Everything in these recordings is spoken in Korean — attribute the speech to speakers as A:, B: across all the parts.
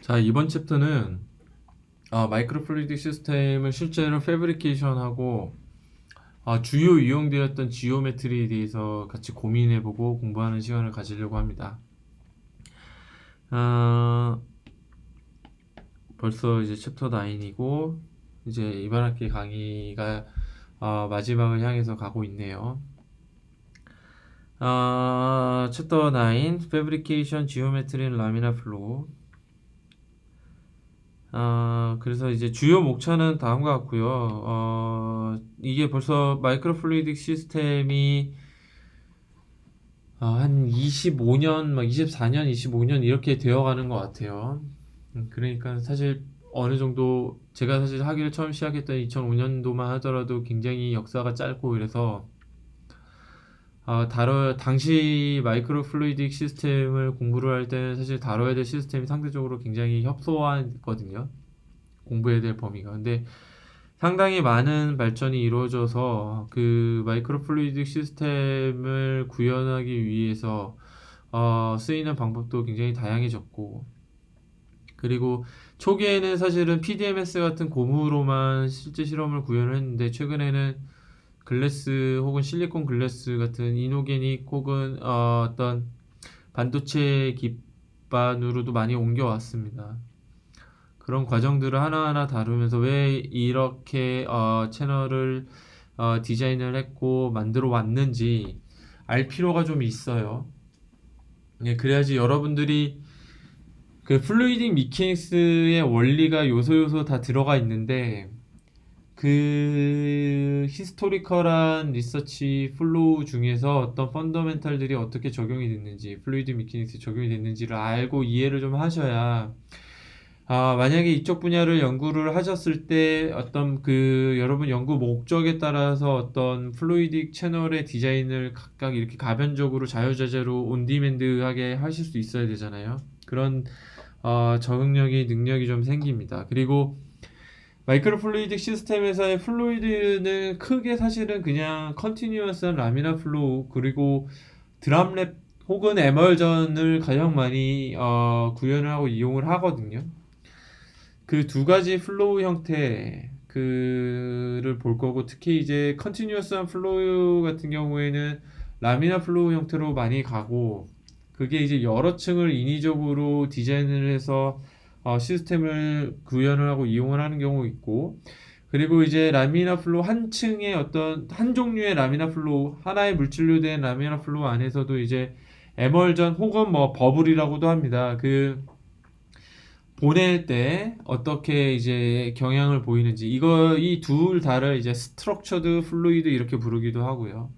A: 자, 이번 챕터는 마이크로 플루이딕 시스템을 실제로 패브리케이션하고 주요 이용되었던 지오메트리에 대해서 같이 고민해보고 공부하는 시간을 가지려고 합니다. 어, 벌써 이제 챕터 9이고 이제 이번 학기 강의가 마지막을 향해서 가고 있네요. 챕터 9 Fabrication Geometry in Laminar Flow. 그래서 이제 주요 목차는 다음과 같고요. 이게 벌써 마이크로 플루이딕 시스템이 한 25년, 막 24년, 25년 이렇게 되어가는 것 같아요. 그러니까 사실 어느 정도 제가 사실 학위를 처음 시작했던 2005년도만 하더라도 굉장히 역사가 짧고 이래서 당시 마이크로 플루이딕 시스템을 공부를 할 때는 사실 다뤄야 될 시스템이 상대적으로 굉장히 협소했거든요. 공부해야 될 범위가. 근데 상당히 많은 발전이 이루어져서 그 마이크로 플루이딕 시스템을 구현하기 위해서 쓰이는 방법도 굉장히 다양해졌고, 그리고 초기에는 사실은 PDMS 같은 고무로만 실제 실험을 구현을 했는데 최근에는 글래스 혹은 실리콘 글래스 같은 이노게닉 혹은 어떤 반도체 기반으로도 많이 옮겨왔습니다. 그런 과정들을 하나하나 다루면서 왜 이렇게 채널을 디자인을 했고 만들어 왔는지 알 필요가 좀 있어요. 예, 그래야지 여러분들이 그 플루이딩 미케닉스의 원리가 요소 다 들어가 있는데 그 히스토리컬한 리서치 플로우 중에서 어떤 펀더멘탈들이 어떻게 적용이 됐는지, 플루이드 미케닉스에 적용이 됐는지를 알고 이해를 좀 하셔야 만약에 이쪽 분야를 연구를 하셨을 때 어떤 그 여러분 연구 목적에 따라서 어떤 플루이딕 채널의 디자인을 각각 이렇게 가변적으로 자유자재로 온디맨드하게 하실 수 있어야 되잖아요. 그런 적응력이 능력이 좀 생깁니다. 그리고 마이크로 플루이딕 시스템에서의 플루이드는 크게 사실은 그냥 컨티뉴어스한 라미나 플로우 그리고 드랍랩 혹은 에멀전을 가장 많이 구현을 하고 이용을 하거든요. 그 두 가지 플로우 형태 그를 볼 거고, 특히 이제 컨티뉴어스한 플로우 같은 경우에는 라미나 플로우 형태로 많이 가고, 그게 이제 여러 층을 인위적으로 디자인을 해서 시스템을 구현을 하고 이용을 하는 경우 있고, 그리고 이제 라미나 플로우 한 층의 어떤 한 종류의 라미나 플로우, 하나의 물질로 된 라미나 플로우 안에서도 이제 에멀전 혹은 뭐 버블이라고도 합니다. 그 보낼 때 어떻게 이제 경향을 보이는지, 이거 이 둘 다를 이제 스트럭처드 플루이드 이렇게 부르기도 하고요.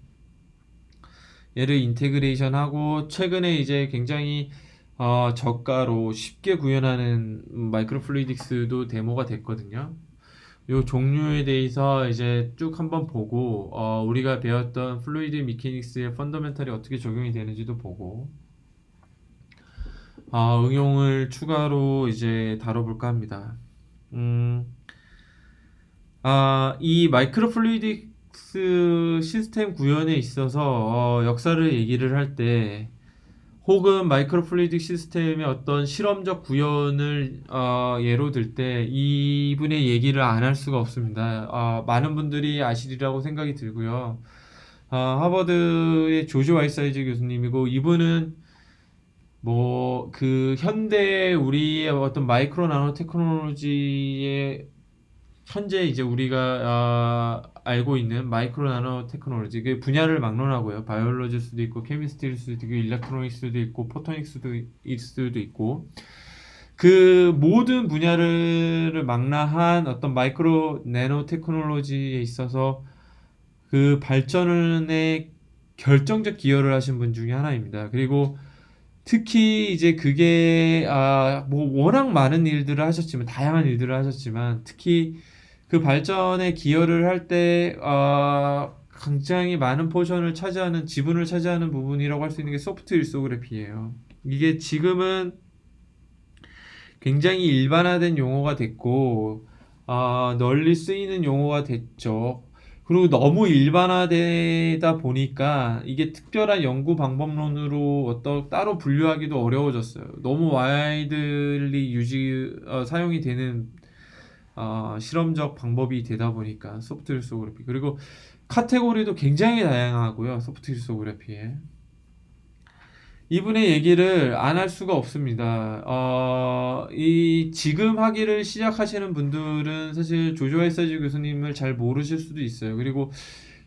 A: 얘를 인테그레이션 하고 최근에 이제 굉장히 저가로 쉽게 구현하는 마이크로 플루이딕스도 데모가 됐거든요. 요 종류에 대해서 이제 쭉 한번 보고 우리가 배웠던 플루이드 미케닉스의 펀더멘탈이 어떻게 적용이 되는지도 보고 응용을 추가로 이제 다뤄볼까 합니다. 음, 이 마이크로 플루이딕스 시스템 구현에 있어서 역사를 얘기를 할 때, 혹은 마이크로 플루이딕 시스템의 어떤 실험적 구현을 예로 들 때 이분의 얘기를 안 할 수가 없습니다. 많은 분들이 아시리라고 생각이 들고요. 하버드의 조지 와이사이즈 교수님이고, 이분은 뭐 그 현대 우리의 어떤 마이크로 나노 테크놀로지의 현재 이제 우리가 알고 있는 마이크로 나노 테크놀로지 그 분야를 막론하고요. 바이올로지일 수도 있고 케미스트리일 수도 있고 일렉트로닉일 수도 있고 포토닉일 수도 있고, 그 모든 분야를 망라한 어떤 마이크로 나노 테크놀로지에 있어서 그 발전에 결정적 기여를 하신 분 중에 하나입니다. 그리고 특히 이제 그게 뭐 워낙 많은 일들을 하셨지만, 다양한 일들을 하셨지만, 특히 그 발전에 기여를 할 때 굉장히 많은 포션을 차지하는, 지분을 차지하는 부분이라고 할 수 있는 게 소프트 일소그래피예요. 이게 지금은 굉장히 일반화된 용어가 됐고 널리 쓰이는 용어가 됐죠. 그리고 너무 일반화되다 보니까 이게 특별한 연구 방법론으로 어떤 따로 분류하기도 어려워졌어요. 너무 와이드리 사용이 되는 실험적 방법이 되다 보니까 소프트 리소그래피, 그리고 카테고리도 굉장히 다양하고요. 소프트 리소그래피에 이분의 얘기를 안 할 수가 없습니다. 이 지금 학위를 시작하시는 분들은 사실 조조 헬서지 교수님을 잘 모르실 수도 있어요. 그리고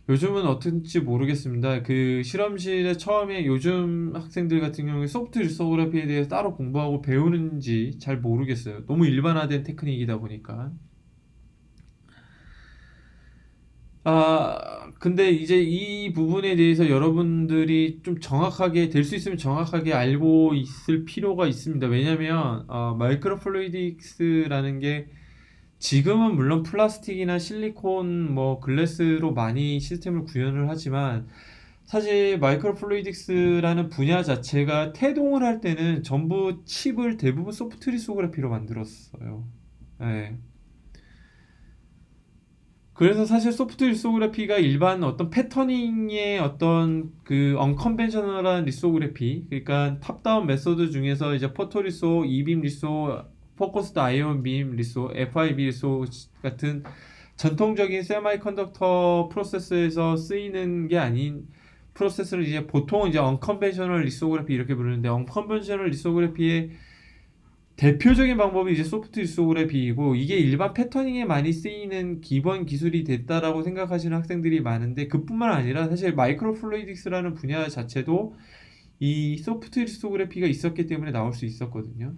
A: 요즘은 어떤지 모르겠습니다. 그 실험실에 처음에 요즘 학생들 같은 경우에 소프트 리소그래피에 대해서 따로 공부하고 배우는지 잘 모르겠어요. 너무 일반화된 테크닉이다 보니까. 근데 이제 이 부분에 대해서 여러분들이 좀 정확하게, 될 수 있으면 정확하게 알고 있을 필요가 있습니다. 왜냐면, 마이크로 플루이딕스라는 게 지금은 물론 플라스틱이나 실리콘, 뭐, 글래스로 많이 시스템을 구현을 하지만, 사실 마이크로 플루이딕스라는 분야 자체가 태동을 할 때는 전부 칩을 대부분 소프트 리소그래피로 만들었어요. 네. 그래서 사실 소프트 리소그래피가 일반 어떤 패터닝의 어떤 그 언컨벤셔널한 리소그래피, 그러니까 탑다운 메소드 중에서 이제 포토 리소, 이빔 리소, 포커스드 아이온 빔 리소, FIB 리소 같은 전통적인 세마이컨덕터 프로세스에서 쓰이는 게 아닌 프로세스를 이제 보통 이제 언컨벤셔널 리소그래피 이렇게 부르는데, 언컨벤셔널 리소그래피의 대표적인 방법이 이제 소프트 리소그래피이고, 이게 일반 패터닝에 많이 쓰이는 기본 기술이 됐다라고 생각하시는 학생들이 많은데, 그뿐만 아니라 사실 마이크로 플루이딕스라는 분야 자체도 이 소프트 리소그래피가 있었기 때문에 나올 수 있었거든요.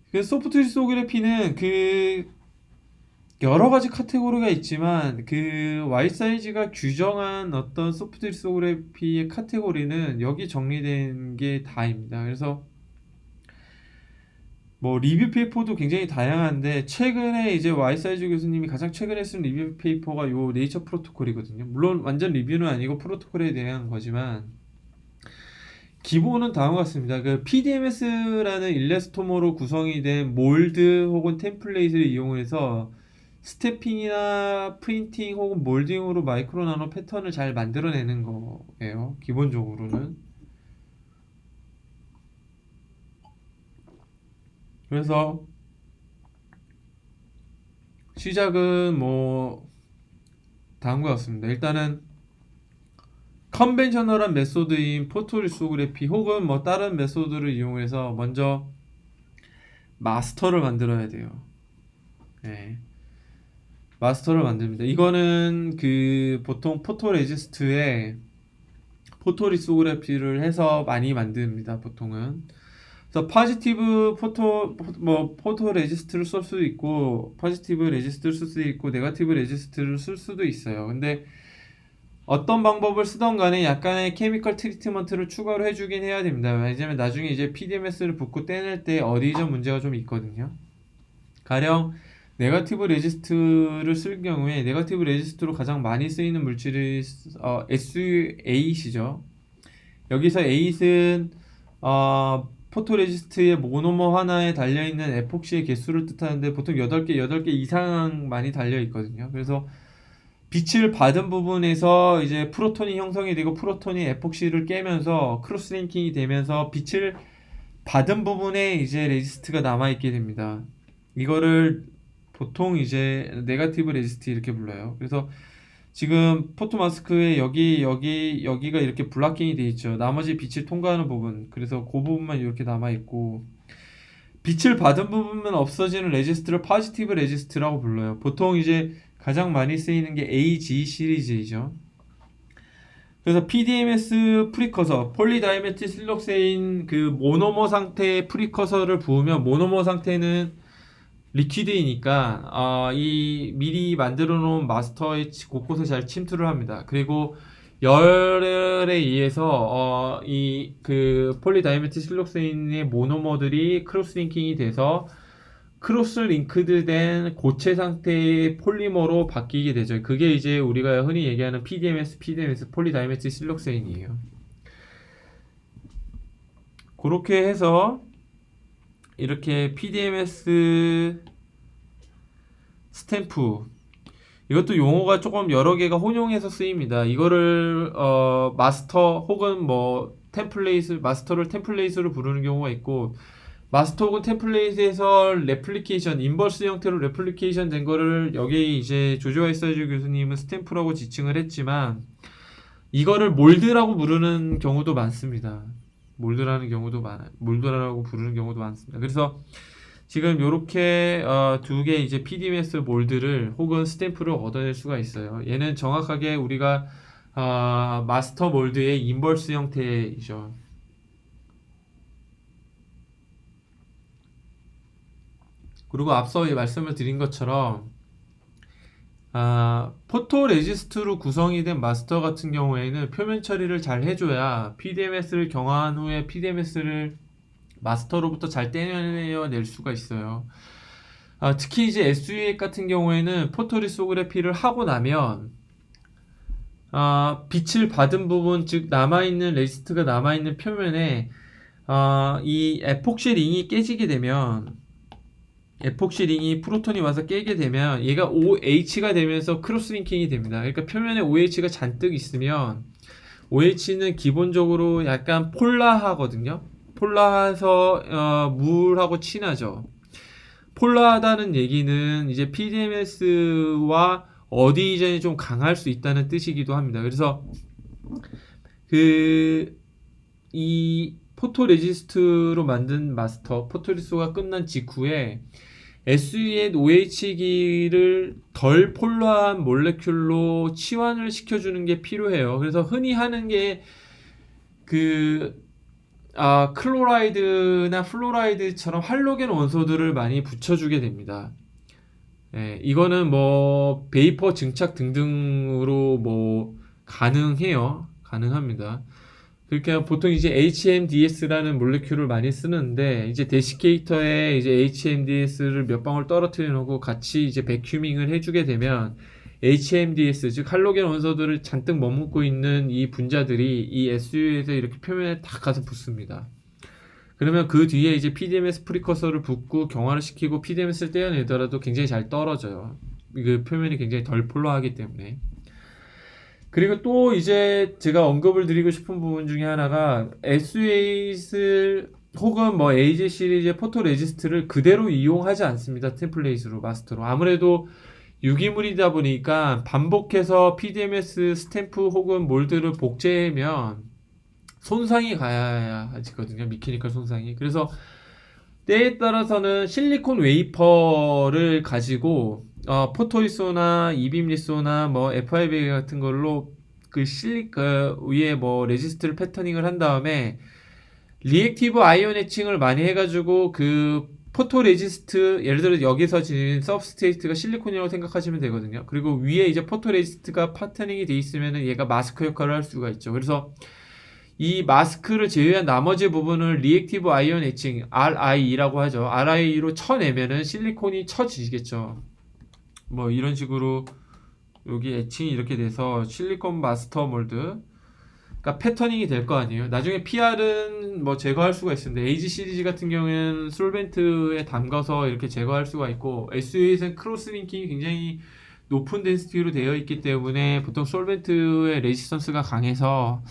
A: 그래서 소프트 리소그래피는 그 여러 가지 카테고리가 있지만, 그 Y 사이즈가 규정한 어떤 소프트 리소그래피의 카테고리는 여기 정리된 게 다입니다. 그래서 뭐 리뷰 페이퍼도 굉장히 다양한데, 최근에 이제 와이사이즈 교수님이 가장 최근에 쓴 리뷰 페이퍼가 요 네이처 프로토콜이거든요. 물론 완전 리뷰는 아니고 프로토콜에 대한 거지만 기본은 다음과 같습니다. 그 PDMS라는 일러스토머로 구성이 된 몰드 혹은 템플레이트를 이용해서 스태핑이나 프린팅 혹은 몰딩으로 마이크로 나노 패턴을 잘 만들어내는 거예요. 기본적으로는. 그래서 시작은 뭐 다음과 같습니다. 일단은 컨벤셔널한 메소드인 포토리소그래피 혹은 뭐 다른 메소드를 이용해서 먼저 마스터를 만들어야 돼요. 네. 마스터를 만듭니다. 이거는 그 보통 포토레지스트에 포토리소그래피를 해서 많이 만듭니다. 보통은. 그래서 파지티브 포토레지스트를 쓸 수도 있고, 파지티브 레지스트를 쓸 수도 있고, 네거티브 레지스트를 쓸 수도 있어요. 근데 어떤 방법을 쓰던 간에 약간의 케미컬 트리트먼트를 추가로 해주긴 해야 됩니다. 왜냐면 나중에 이제 PDMS를 붓고 떼낼 때 어디저 문제가 좀 있거든요. 가령 네거티브 레지스트를 쓸 경우에 네거티브 레지스트로 가장 많이 쓰이는 물질이 SU8이죠. 여기서 8은 포토레지스트의 모노머 하나에 달려있는 에폭시의 개수를 뜻하는데, 보통 8개 이상 많이 달려있거든요. 그래서 빛을 받은 부분에서 이제 프로톤이 형성이 되고, 프로톤이 에폭시를 깨면서 크로스링킹이 되면서 빛을 받은 부분에 이제 레지스트가 남아있게 됩니다. 이거를 보통 이제 네거티브 레지스트 이렇게 불러요. 그래서 지금 포토마스크에 여기가 이렇게 블락킹이 돼 있죠. 나머지 빛을 통과하는 부분, 그래서 그 부분만 이렇게 남아있고, 빛을 받은 부분만 없어지는 레지스트를 포지티브 레지스트라고 불러요. 보통 이제 가장 많이 쓰이는 게 AG 시리즈이죠. 그래서 PDMS 프리커서, 폴리다이메틸실록세인 그 모노머 상태의 프리커서를 부으면, 모노머 상태는 리퀴드이니까 이 미리 만들어 놓은 마스터의 곳곳에 잘 침투를 합니다. 그리고 열에 의해서 이 그 폴리다이메틸실록세인의 모노머들이 크로스링킹이 돼서 크로스 링크드 된 고체 상태의 폴리머로 바뀌게 되죠. 그게 이제 우리가 흔히 얘기하는 PDMS 폴리다이메틸 실록세인이에요. 그렇게 해서 이렇게 PDMS 스탬프, 이것도 용어가 조금 여러 개가 혼용해서 쓰입니다. 이거를 마스터 혹은 뭐 템플레이트, 마스터를 템플레이트로 부르는 경우가 있고, 마스터 혹은 템플레이트에서 레플리케이션, 인버스 형태로 레플리케이션 된 거를 여기 이제 조조아 이사주 교수님은 스탬프라고 지칭을 했지만, 이거를 몰드라고 부르는 경우도 많습니다. 몰드라고 부르는 경우도 많습니다. 그래서 지금 요렇게 두 개 이제 PDMS 몰드를 혹은 스탬프를 얻어낼 수가 있어요. 얘는 정확하게 우리가 마스터 몰드의 인버스 형태이죠. 그리고 앞서 말씀을 드린 것처럼 포토 레지스트로 구성이 된 마스터 같은 경우에는 표면 처리를 잘 해줘야 PDMS를 경화한 후에 PDMS를 마스터로부터 잘 떼내낼 수가 있어요. 특히 이제 SUA 같은 경우에는 포토리소그래피를 하고 나면 빛을 받은 부분, 즉 남아있는 레지스트가 남아있는 표면에 이 에폭시 링이 깨지게 되면, 에폭시 링이 프로톤이 와서 깨게 되면 얘가 OH가 되면서 크로스링킹이 됩니다. 그러니까 표면에 OH가 잔뜩 있으면, OH는 기본적으로 약간 폴라하거든요. 폴라해서 물하고 친하죠. 폴라하다는 얘기는 이제 PDMS와 어디전이 좀 강할 수 있다는 뜻이기도 합니다. 그래서 이 포토레지스트로 만든 마스터, 포토리소가 끝난 직후에 SU의 OH기를 덜 폴라한 몰레큘로 치환을 시켜주는 게 필요해요. 그래서 흔히 하는 게 클로라이드나 플로라이드처럼 할로겐 원소들을 많이 붙여주게 됩니다. 이거는 뭐 베이퍼 증착 등등으로 뭐 가능합니다. 그러니까 보통 이제 HMDS라는 몰레큘을 많이 쓰는데, 이제 데시케이터에 이제 HMDS를 몇 방울 떨어뜨려 놓고 같이 이제 베큐밍을 해주게 되면 HMDS, 즉 할로겐 원소들을 잔뜩 머금고 있는 이 분자들이 이 SU에서 이렇게 표면에 딱 가서 붙습니다. 그러면 그 뒤에 이제 PDMS 프리커서를 붓고 경화를 시키고 PDMS를 떼어내더라도 굉장히 잘 떨어져요. 그 표면이 굉장히 덜 폴로하기 때문에. 그리고 또 이제 제가 언급을 드리고 싶은 부분 중에 하나가 SUA를 혹은 뭐 AJ 시리즈의 포토 레지스트를 그대로 이용하지 않습니다. 템플레이트로, 마스터로. 아무래도 유기물이다 보니까 반복해서 PDMS 스탬프 혹은 몰드를 복제하면 손상이 가야 하거든요. 미케니컬 손상이. 그래서 때에 따라서는 실리콘 웨이퍼를 가지고 포토리소나 이빔리소나 뭐 FIB 같은 걸로 그 위에 뭐 레지스트를 패터닝을 한 다음에 리액티브 아이온 해칭을 많이 해가지고 그 포토 레지스트, 예를 들어 여기서 지닌 서브스트레이트가 실리콘이라고 생각하시면 되거든요. 그리고 위에 이제 포토 레지스트가 패터닝이 돼 있으면은 얘가 마스크 역할을 할 수가 있죠. 그래서 이 마스크를 제외한 나머지 부분을 리액티브 아이온 해칭, RI라고 하죠. RI로 쳐내면은 실리콘이 쳐지겠죠. 뭐 이런 식으로 여기 애칭이 이렇게 돼서 실리콘 마스터 몰드, 그러니까 패터닝이 될 거 아니에요. 나중에 PR은 뭐 제거할 수가 있습니다. AG 시리즈 같은 경우에는 솔벤트에 담가서 이렇게 제거할 수가 있고, SU에서는 크로스 링킹이 굉장히 높은 덴시티로 되어 있기 때문에 보통 솔벤트의 레지스턴스가 강해서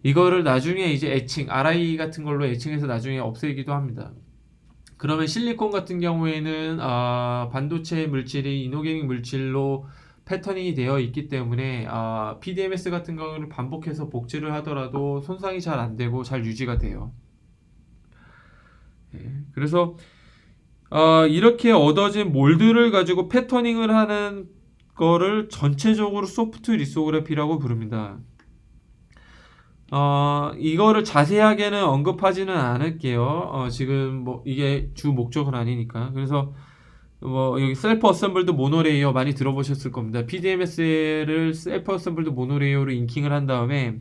A: 이거를 나중에 이제 애칭, RI 같은 걸로 애칭해서 나중에 없애기도 합니다. 그러면 실리콘 같은 경우에는 반도체 물질이 이노게닉 물질로 패터닝이 되어 있기 때문에 PDMS 같은 경우는 반복해서 복제를 하더라도 손상이 잘 안 되고 잘 유지가 돼요. 그래서 이렇게 얻어진 몰드를 가지고 패터닝을 하는 거를 전체적으로 소프트 리소그래피라고 부릅니다. 이거를 자세하게는 언급하지는 않을게요. 지금 뭐 이게 주 목적은 아니니까. 그래서 뭐 여기 셀프 어셈블드 모노레이어 많이 들어보셨을 겁니다. PDMS를 셀프 어셈블드 모노레이어로 인킹을 한 다음에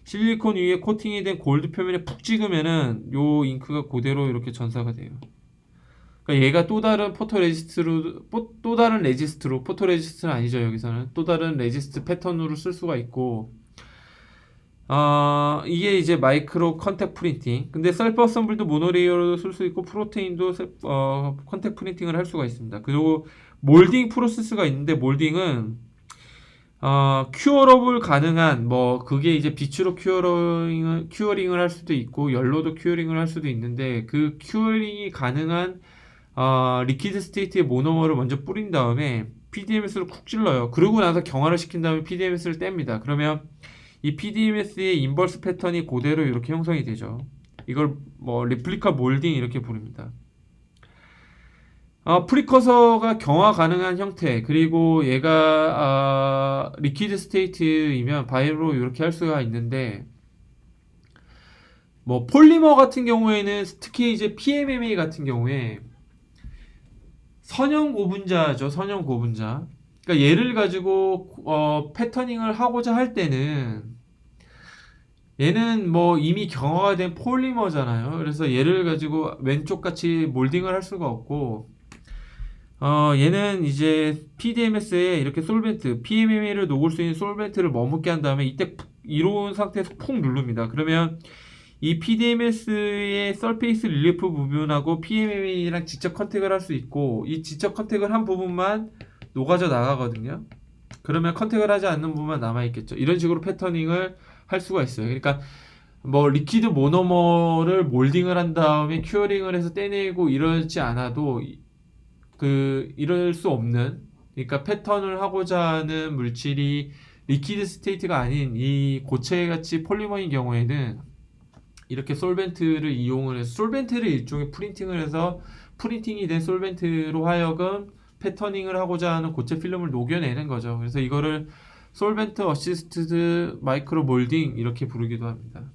A: 실리콘 위에 코팅이 된 골드 표면에 푹 찍으면은 요 잉크가 그대로 이렇게 전사가 돼요. 그러니까 얘가 또 다른 또 다른 레지스트로, 포토 레지스트는 아니죠, 여기서는. 또 다른 레지스트 패턴으로 쓸 수가 있고, 이게 이제 마이크로 컨택 프린팅. 근데 셀프 어셈블드 모노레이어로도 쓸 수 있고 프로테인도 컨택 프린팅을 할 수가 있습니다. 그리고 몰딩 프로세스가 있는데 몰딩은 큐어러블 가능한 뭐 그게 이제 빛으로 큐어링을 할 수도 있고 열로도 큐어링을 할 수도 있는데 그 큐어링이 가능한 리퀴드 스테이트의 모노머를 먼저 뿌린 다음에 PDMS를 쿡 찔러요. 그러고 나서 경화를 시킨 다음에 PDMS를 뗍니다. 그러면 이 PDMS의 인버스 패턴이 그대로 이렇게 형성이 되죠. 이걸 뭐 리플리카 몰딩 이렇게 부릅니다. 프리커서가 경화 가능한 형태, 그리고 얘가 리퀴드 스테이트이면 바이로 이렇게 할 수가 있는데, 뭐 폴리머 같은 경우에는 특히 이제 PMMA 같은 경우에 선형 고분자죠. 선형 고분자. 그러니까 얘를 가지고 패터닝을 하고자 할 때는 얘는 뭐 이미 경화가 된 폴리머잖아요. 그래서 얘를 가지고 왼쪽 같이 몰딩을 할 수가 없고, 얘는 이제 PDMS에 이렇게 솔벤트, PMMA를 녹을 수 있는 솔벤트를 머묻게 한 다음에 이때 이로운 상태에서 푹 누릅니다. 그러면 이 PDMS의 서페이스 릴리프 부분하고 PMMA랑 직접 컨택을 할 수 있고, 이 직접 컨택을 한 부분만 녹아져 나가거든요. 그러면 컨택을 하지 않는 부분만 남아있겠죠. 이런 식으로 패터닝을 할 수가 있어요. 그러니까 뭐 리퀴드 모노머를 몰딩을 한 다음에 큐어링을 해서 떼내고 이러지 않아도 이럴 수 없는, 그러니까 패턴을 하고자 하는 물질이 리퀴드 스테이트가 아닌 이 고체같이 폴리머인 경우에는 이렇게 솔벤트를 이용을 해서 솔벤트를 일종의 프린팅을 해서 프린팅이 된 솔벤트로 하여금 패터닝을 하고자 하는 고체 필름을 녹여내는 거죠. 그래서 이거를 솔벤트 어시스트드 마이크로 몰딩 이렇게 부르기도 합니다.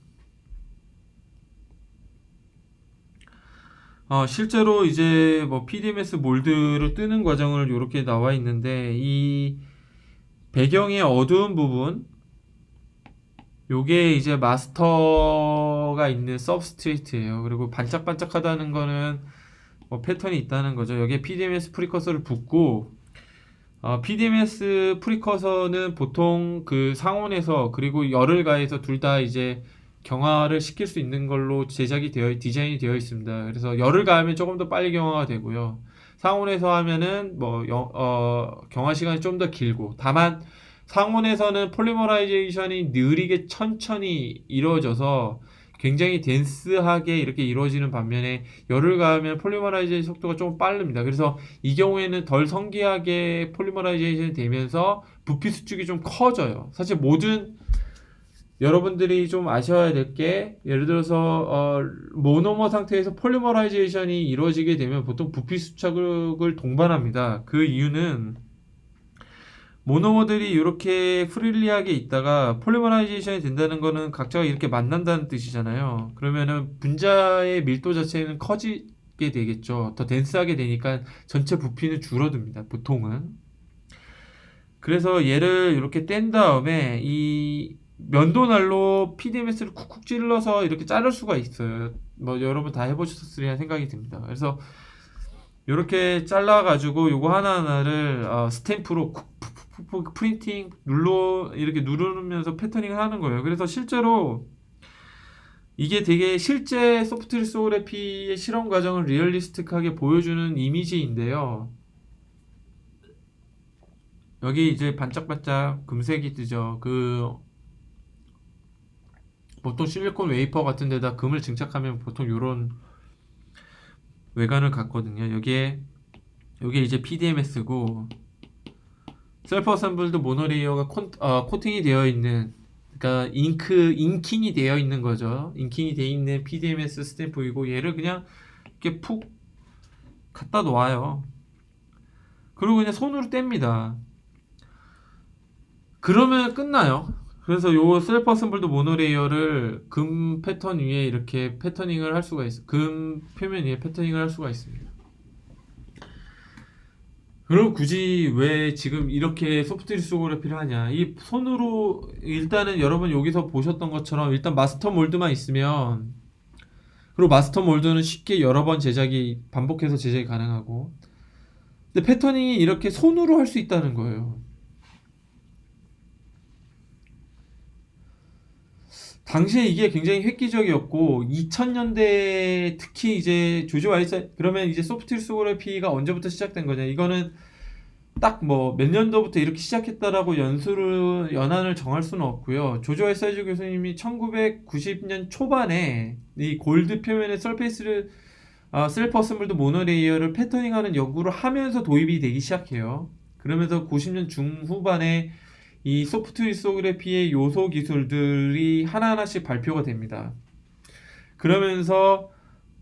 A: 실제로 이제 뭐 PDMS 몰드로 뜨는 과정을 이렇게 나와 있는데, 이 배경의 어두운 부분, 요게 이제 마스터가 있는 서브스트레이트예요. 그리고 반짝반짝하다는 거는 뭐 패턴이 있다는 거죠. 여기에 PDMS 프리커서를 붓고, PDMS 프리커서는 보통 그 상온에서 그리고 열을 가해서 둘 다 이제 경화를 시킬 수 있는 걸로 디자인이 되어 있습니다. 그래서 열을 가하면 조금 더 빨리 경화가 되고요. 상온에서 하면은 뭐 경화 시간이 좀 더 길고, 다만 상온에서는 폴리머라이제이션이 느리게 천천히 이루어져서 굉장히 덴스하게 이렇게 이루어지는 반면에 열을 가하면 폴리머라이제이션 속도가 좀 빠릅니다. 그래서 이 경우에는 덜 성기하게 폴리머라이제이션이 되면서 부피 수축이 좀 커져요. 사실 모든 여러분들이 좀 아셔야 될 게, 예를 들어서 모노머 상태에서 폴리머라이제이션이 이루어지게 되면 보통 부피 수축을 동반합니다. 그 이유는 모노머들이 이렇게 프릴리하게 있다가 폴리머라이제이션이 된다는 거는 각자가 이렇게 만난다는 뜻이잖아요. 그러면은 분자의 밀도 자체는 커지게 되겠죠. 더 덴스하게 되니까 전체 부피는 줄어듭니다. 보통은. 그래서 얘를 이렇게 뗀 다음에 이 면도날로 PDMS를 쿡쿡 찔러서 이렇게 자를 수가 있어요. 뭐 여러분 다 해보셨으리라 생각이 듭니다. 그래서 이렇게 잘라가지고 요거 하나하나를 스탬프로 쿡쿡쿡 프린팅 이렇게 누르면서 패터닝을 하는 거예요. 그래서 실제로 이게 되게 실제 소프트 리소그래피의 실험 과정을 리얼리스틱하게 보여주는 이미지인데요. 여기 이제 반짝반짝 금색이 뜨죠. 보통 실리콘 웨이퍼 같은 데다 금을 증착하면 보통 요런 외관을 갖거든요. 여기에 이제 PDMS고, 셀프 어셈블드 모노레이어가 코팅이 되어 있는, 그러니까 인킹이 되어 있는 거죠. 인킹이 되어 있는 PDMS 스탬프이고, 얘를 그냥 이렇게 푹 갖다 놓아요. 그리고 그냥 손으로 뗍니다. 그러면 끝나요. 그래서 요 셀프 어셈블드 모노레이어를 금 패턴 위에 이렇게 패터닝을 할 수가 있어요. 금 표면 위에 패터닝을 할 수가 있습니다. 그럼 굳이 왜 지금 이렇게 소프트 리소그래피를 하냐? 이 손으로, 일단은 여러분 여기서 보셨던 것처럼 일단 마스터 몰드만 있으면, 그리고 마스터 몰드는 쉽게 여러 번 반복해서 제작이 가능하고, 근데 패터닝이 이렇게 손으로 할 수 있다는 거예요. 당시에 이게 굉장히 획기적이었고, 2000년대 특히 이제 조지 와이스, 그러면 이제 소프트 리소그래피가 언제부터 시작된 거냐? 이거는 딱 뭐 몇 년도부터 이렇게 시작했다라고 연한을 정할 수는 없고요. 조조아 사이즈 교수님이 1990년 초반에 이 골드 표면의 서페이스를 셀프 어셈블드 모노레이어를 패터닝하는 연구를 하면서 도입이 되기 시작해요. 그러면서 90년 중후반에 이 소프트 리소그래피의 요소 기술들이 하나하나씩 발표가 됩니다. 그러면서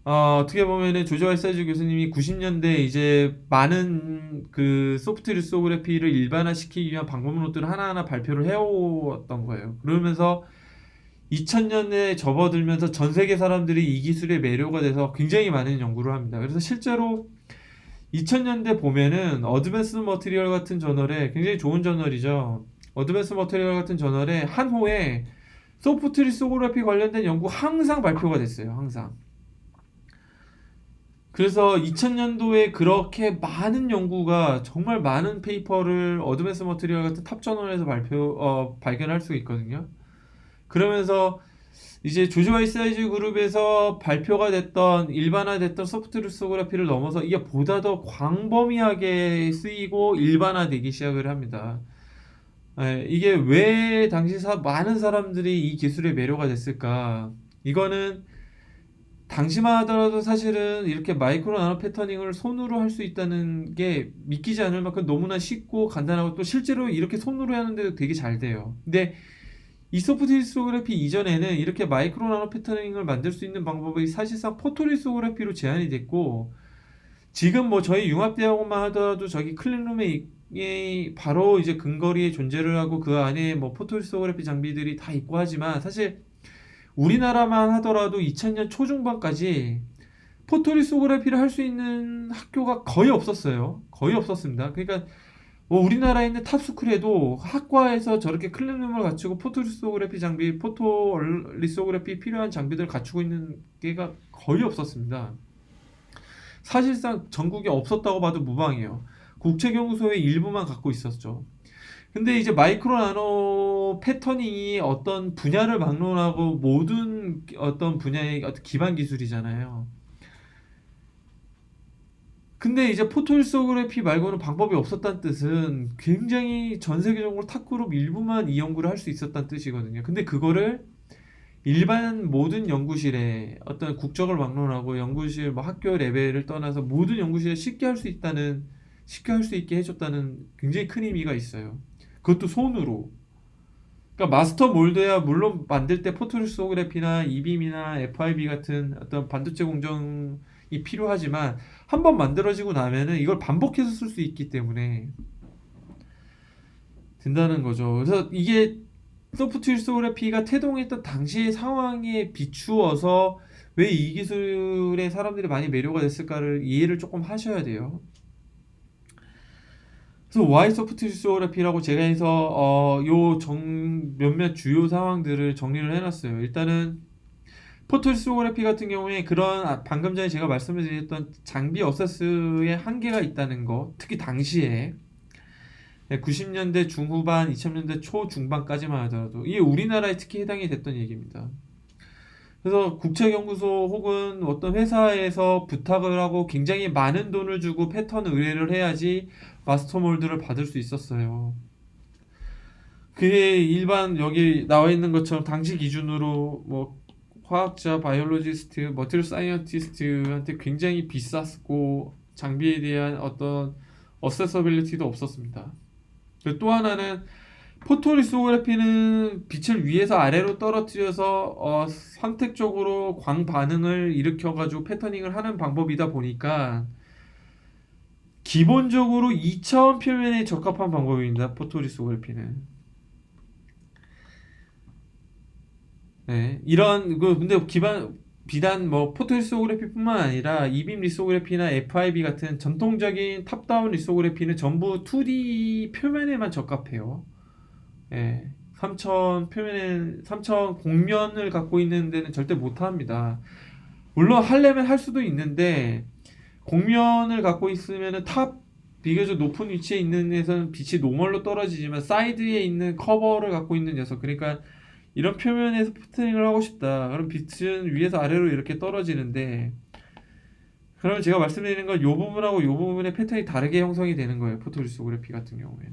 A: 어떻게 보면은 조조 알사이즈 교수님이 90년대 이제 많은 그 소프트 리소그래피를 일반화시키기 위한 방법론들을 하나하나 발표를 해왔던 거예요. 그러면서 2000년에 접어들면서 전 세계 사람들이 이 기술에 매료가 돼서 굉장히 많은 연구를 합니다. 그래서 실제로 2000년대 보면은 어드밴스 머티리얼 같은 저널에 굉장히 좋은 저널이죠. 어드밴스 머티리얼 같은 저널에 한 호에 소프트 리소그래피 관련된 연구 항상 발표가 됐어요. 항상. 그래서 2000년도에 그렇게 많은 연구가 정말 많은 페이퍼를 어드밴스 머티리얼 같은 탑 저널에서 발견할 수 있거든요. 그러면서 이제 조슈아 사이즈 그룹에서 발표가 됐던 일반화됐던 소프트 리소그래피를 넘어서 이게 보다 더 광범위하게 쓰이고 일반화되기 시작을 합니다. 이게 왜 당시 많은 사람들이 이 기술에 매료가 됐을까? 이거는 당시만 하더라도 사실은 이렇게 마이크로 나노 패터닝을 손으로 할 수 있다는 게 믿기지 않을 만큼 너무나 쉽고 간단하고 또 실제로 이렇게 손으로 하는데도 되게 잘 돼요. 근데 이 소프트 리소그래피 이전에는 이렇게 마이크로 나노 패터닝을 만들 수 있는 방법이 사실상 포토 리소그래피로 제한이 됐고, 지금 뭐 저희 융합대학원만 하더라도 저기 클린룸에 바로 이제 근거리에 존재를 하고 그 안에 뭐 포토 리소그래피 장비들이 다 있고 하지만 사실 우리나라만 하더라도 2000년 초중반까지 포토리소그래피를 할 수 있는 학교가 거의 없었어요. 거의 없었습니다. 그러니까 뭐 우리나라에 있는 탑스쿨에도 학과에서 저렇게 클린룸을 갖추고 포토리소그래피 장비, 포토리소그래피 필요한 장비들을 갖추고 있는 게가 거의 없었습니다. 사실상 전국에 없었다고 봐도 무방해요. 국책연구소의 일부만 갖고 있었죠. 근데 이제 마이크로 나노 패터닝이 어떤 분야를 막론하고 모든 어떤 분야의 어떤 기반 기술이잖아요. 근데 이제 포토리소그래피 말고는 방법이 없었다는 뜻은 굉장히 전 세계적으로 탑그룹 일부만 이 연구를 할 수 있었다는 뜻이거든요. 근데 그거를 일반 모든 연구실에 어떤 국적을 막론하고 연구실 뭐 학교 레벨을 떠나서 모든 연구실에 쉽게 할 수 있게 해줬다는 굉장히 큰 의미가 있어요. 그것도 손으로. 그러니까 마스터 몰드야 물론 만들 때 포토리소그래피나 이빔이나 FIB 같은 어떤 반도체 공정이 필요하지만 한 번 만들어지고 나면은 이걸 반복해서 쓸 수 있기 때문에 된다는 거죠. 그래서 이게 소프트 리소그래피가 태동했던 당시의 상황에 비추어서 왜 이 기술에 사람들이 많이 매료가 됐을까를 이해를 조금 하셔야 돼요. 그래서 Y 소프트 리소그래피라고 제가 해서 몇몇 주요 상황들을 정리를 해놨어요. 일단은 포토 리소그래피 같은 경우에 그런 방금 전에 제가 말씀을 드렸던 장비 어세스의 한계가 있다는 거, 특히 당시에 90년대 중후반, 2000년대 초중반까지만 하더라도 이게 우리나라에 특히 해당이 됐던 얘기입니다. 그래서 국책연구소 혹은 어떤 회사에서 부탁을 하고 굉장히 많은 돈을 주고 패턴 의뢰를 해야지 마스터 몰드를 받을 수 있었어요. 그게 일반 여기 나와 있는 것처럼 당시 기준으로 뭐 화학자, 바이올로지스트, 머티리얼 사이언티스트한테 굉장히 비쌌고 장비에 대한 어떤 어세서빌리티도 없었습니다. 그리고 또 하나는 포토리소그래피는 빛을 위에서 아래로 떨어뜨려서 선택적으로 광 반응을 일으켜가지고 패터닝을 하는 방법이다 보니까 기본적으로 2차원 표면에 적합한 방법입니다. 포토리소그래피는. 네, 근데 비단 뭐 포토리소그래피뿐만 아니라 이빔 리소그래피나 FIB 같은 전통적인 탑다운 리소그래피는 전부 2D 표면에만 적합해요. 예, 3000 곡면을 갖고 있는 데는 절대 못 합니다. 물론 하려면 할 수도 있는데, 곡면을 갖고 있으면은 비교적 높은 위치에 있는 데서는 빛이 노멀로 떨어지지만, 사이드에 있는 커버를 갖고 있는 녀석, 그러니까 이런 표면에서 패터닝을 하고 싶다. 그럼 빛은 위에서 아래로 이렇게 떨어지는데, 그러면 제가 말씀드리는 건 이 부분하고 이 부분의 패턴이 다르게 형성이 되는 거예요. 포토리소그래피 같은 경우에는.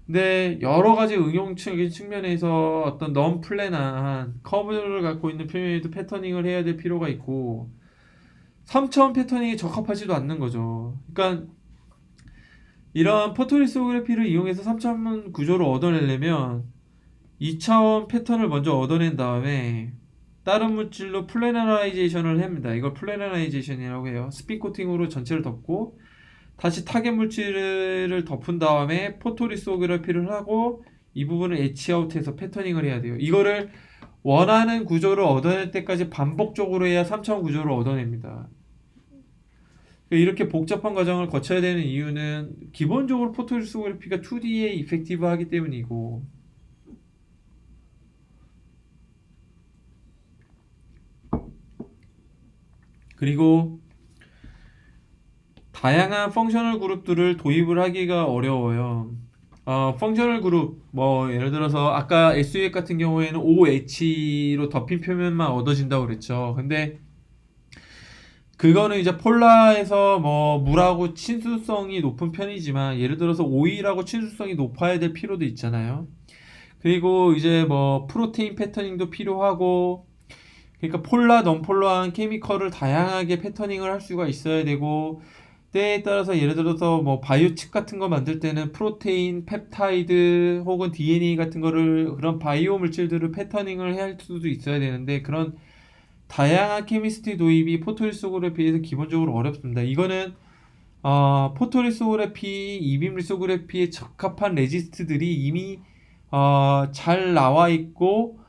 A: 근데 여러 가지 응용적인 측면에서 어떤 non 플랜한 커브를 갖고 있는 표면에도 패터닝을 해야 될 필요가 있고 3차원 패터닝이 적합하지도 않는 거죠. 그러니까 이러한 포토리소그래피를 이용해서 3차원 구조를 얻어내려면 2차원 패턴을 먼저 얻어낸 다음에 다른 물질로 플래너라이제이션을 합니다. 이걸 플래너라이제이션이라고 해요. 스핀 코팅으로 전체를 덮고 다시 타겟 물질을 덮은 다음에 포토리소그래피를 하고 이 부분을 에치아웃해서 패터닝을 해야 돼요. 이거를 원하는 구조를 얻어낼 때까지 반복적으로 해야 3차원 구조를 얻어냅니다. 이렇게 복잡한 과정을 거쳐야 되는 이유는 기본적으로 포토리소그래피가 2D에 이펙티브하기 때문이고 그리고 다양한 펑셔널 그룹들을 도입을 하기가 어려워요. 펑셔널 그룹, 뭐, 예를 들어서, 아까 SUX 같은 경우에는 OH로 덮인 표면만 얻어진다고 그랬죠. 근데, 그거는 이제 폴라에서 뭐, 물하고 친수성이 높은 편이지만, 예를 들어서 오일하고 친수성이 높아야 될 필요도 있잖아요. 그리고 이제 뭐, 프로테인 패터닝도 필요하고, 그러니까 폴라, 넌폴라한 케미컬을 다양하게 패터닝을 할 수가 있어야 되고, 때에 따라서 예를 들어서 뭐 바이오칩 같은 거 만들 때는 프로테인, 펩타이드 혹은 DNA 같은 거를 그런 바이오 물질들을 패터닝을 해야 할 수도 있어야 되는데 그런 다양한 케미스트리 도입이 포토리소그래피에서 기본적으로 어렵습니다. 이거는 포토리소그래피, 이빔 리소그래피에 적합한 레지스트들이 이미 잘 나와 있고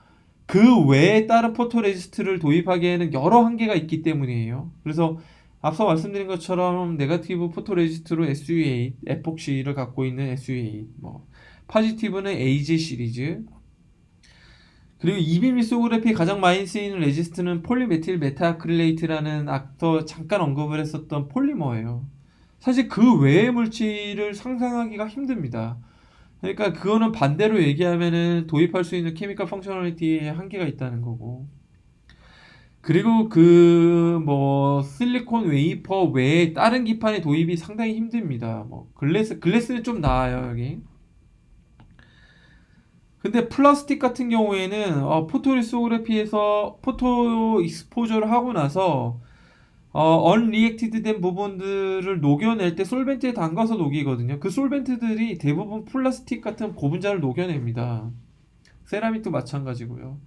A: 그 외에 다른 포토 레지스트를 도입하기에는 여러 한계가 있기 때문이에요. 그래서 앞서 말씀드린 것처럼 네거티브 포토레지스트로 SU8, 에폭시를 갖고 있는 SU8, 뭐 파지티브는 AG 시리즈, 그리고 이빔 리소그래피 가장 많이 쓰이는 레지스트는 폴리메틸 메타아크릴레이트라는 앞서 잠깐 언급을 했었던 폴리머예요. 사실 그 외의 물질을 상상하기가 힘듭니다. 그러니까 그거는 반대로 얘기하면은 도입할 수 있는 케미컬 펑셔널리티에 한계가 있다는 거고. 그리고 그 뭐 실리콘 웨이퍼 외에 다른 기판의 도입이 상당히 힘듭니다. 뭐 글래스는 좀 나아요, 여기. 근데 플라스틱 같은 경우에는 포토리소그래피에서 포토 익스포저를 하고 나서 언리액티드 된 부분들을 녹여낼 때 솔벤트에 담가서 녹이거든요. 그 솔벤트들이 대부분 플라스틱 같은 고분자를 녹여냅니다. 세라믹도 마찬가지고요.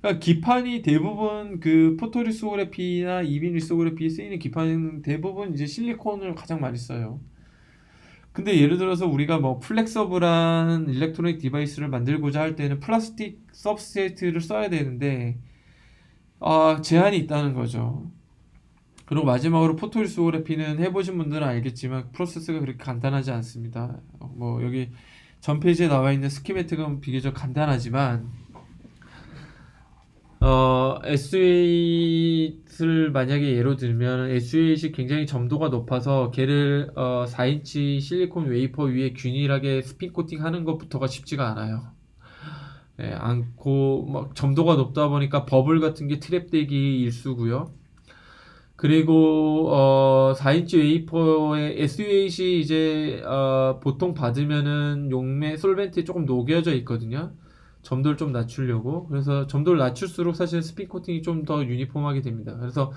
A: 그러니까 기판이 대부분 그 포토리소그래피나 이빈 리소그래피에 쓰이는 기판은 대부분 이제 실리콘을 가장 많이 써요. 근데 예를 들어서 우리가 뭐 플렉서블한 일렉트로닉 디바이스를 만들고자 할 때는 플라스틱 서브스트레이트를 써야 되는데 제한이 있다는 거죠. 그리고 마지막으로 포토리소그래피는 해보신 분들은 알겠지만 프로세스가 그렇게 간단하지 않습니다. 뭐 여기 전 페이지에 나와 있는 스키매틱은 비교적 간단하지만 SU8을 만약에 예로 들면 SU8이 굉장히 점도가 높아서 걔를 4인치 실리콘 웨이퍼 위에 균일하게 스핀 코팅 하는 것부터가 쉽지가 않아요. 예, 않고 막 점도가 높다 보니까 버블 같은 게 트랩되기 일쑤고요. 그리고 4인치 웨이퍼의 SU8이 이제 보통 받으면은 용매 솔벤트에 조금 녹여져 있거든요. 점도를 좀 낮추려고. 그래서 점도를 낮출수록 사실 스핀 코팅이 좀 더 유니폼하게 됩니다. 그래서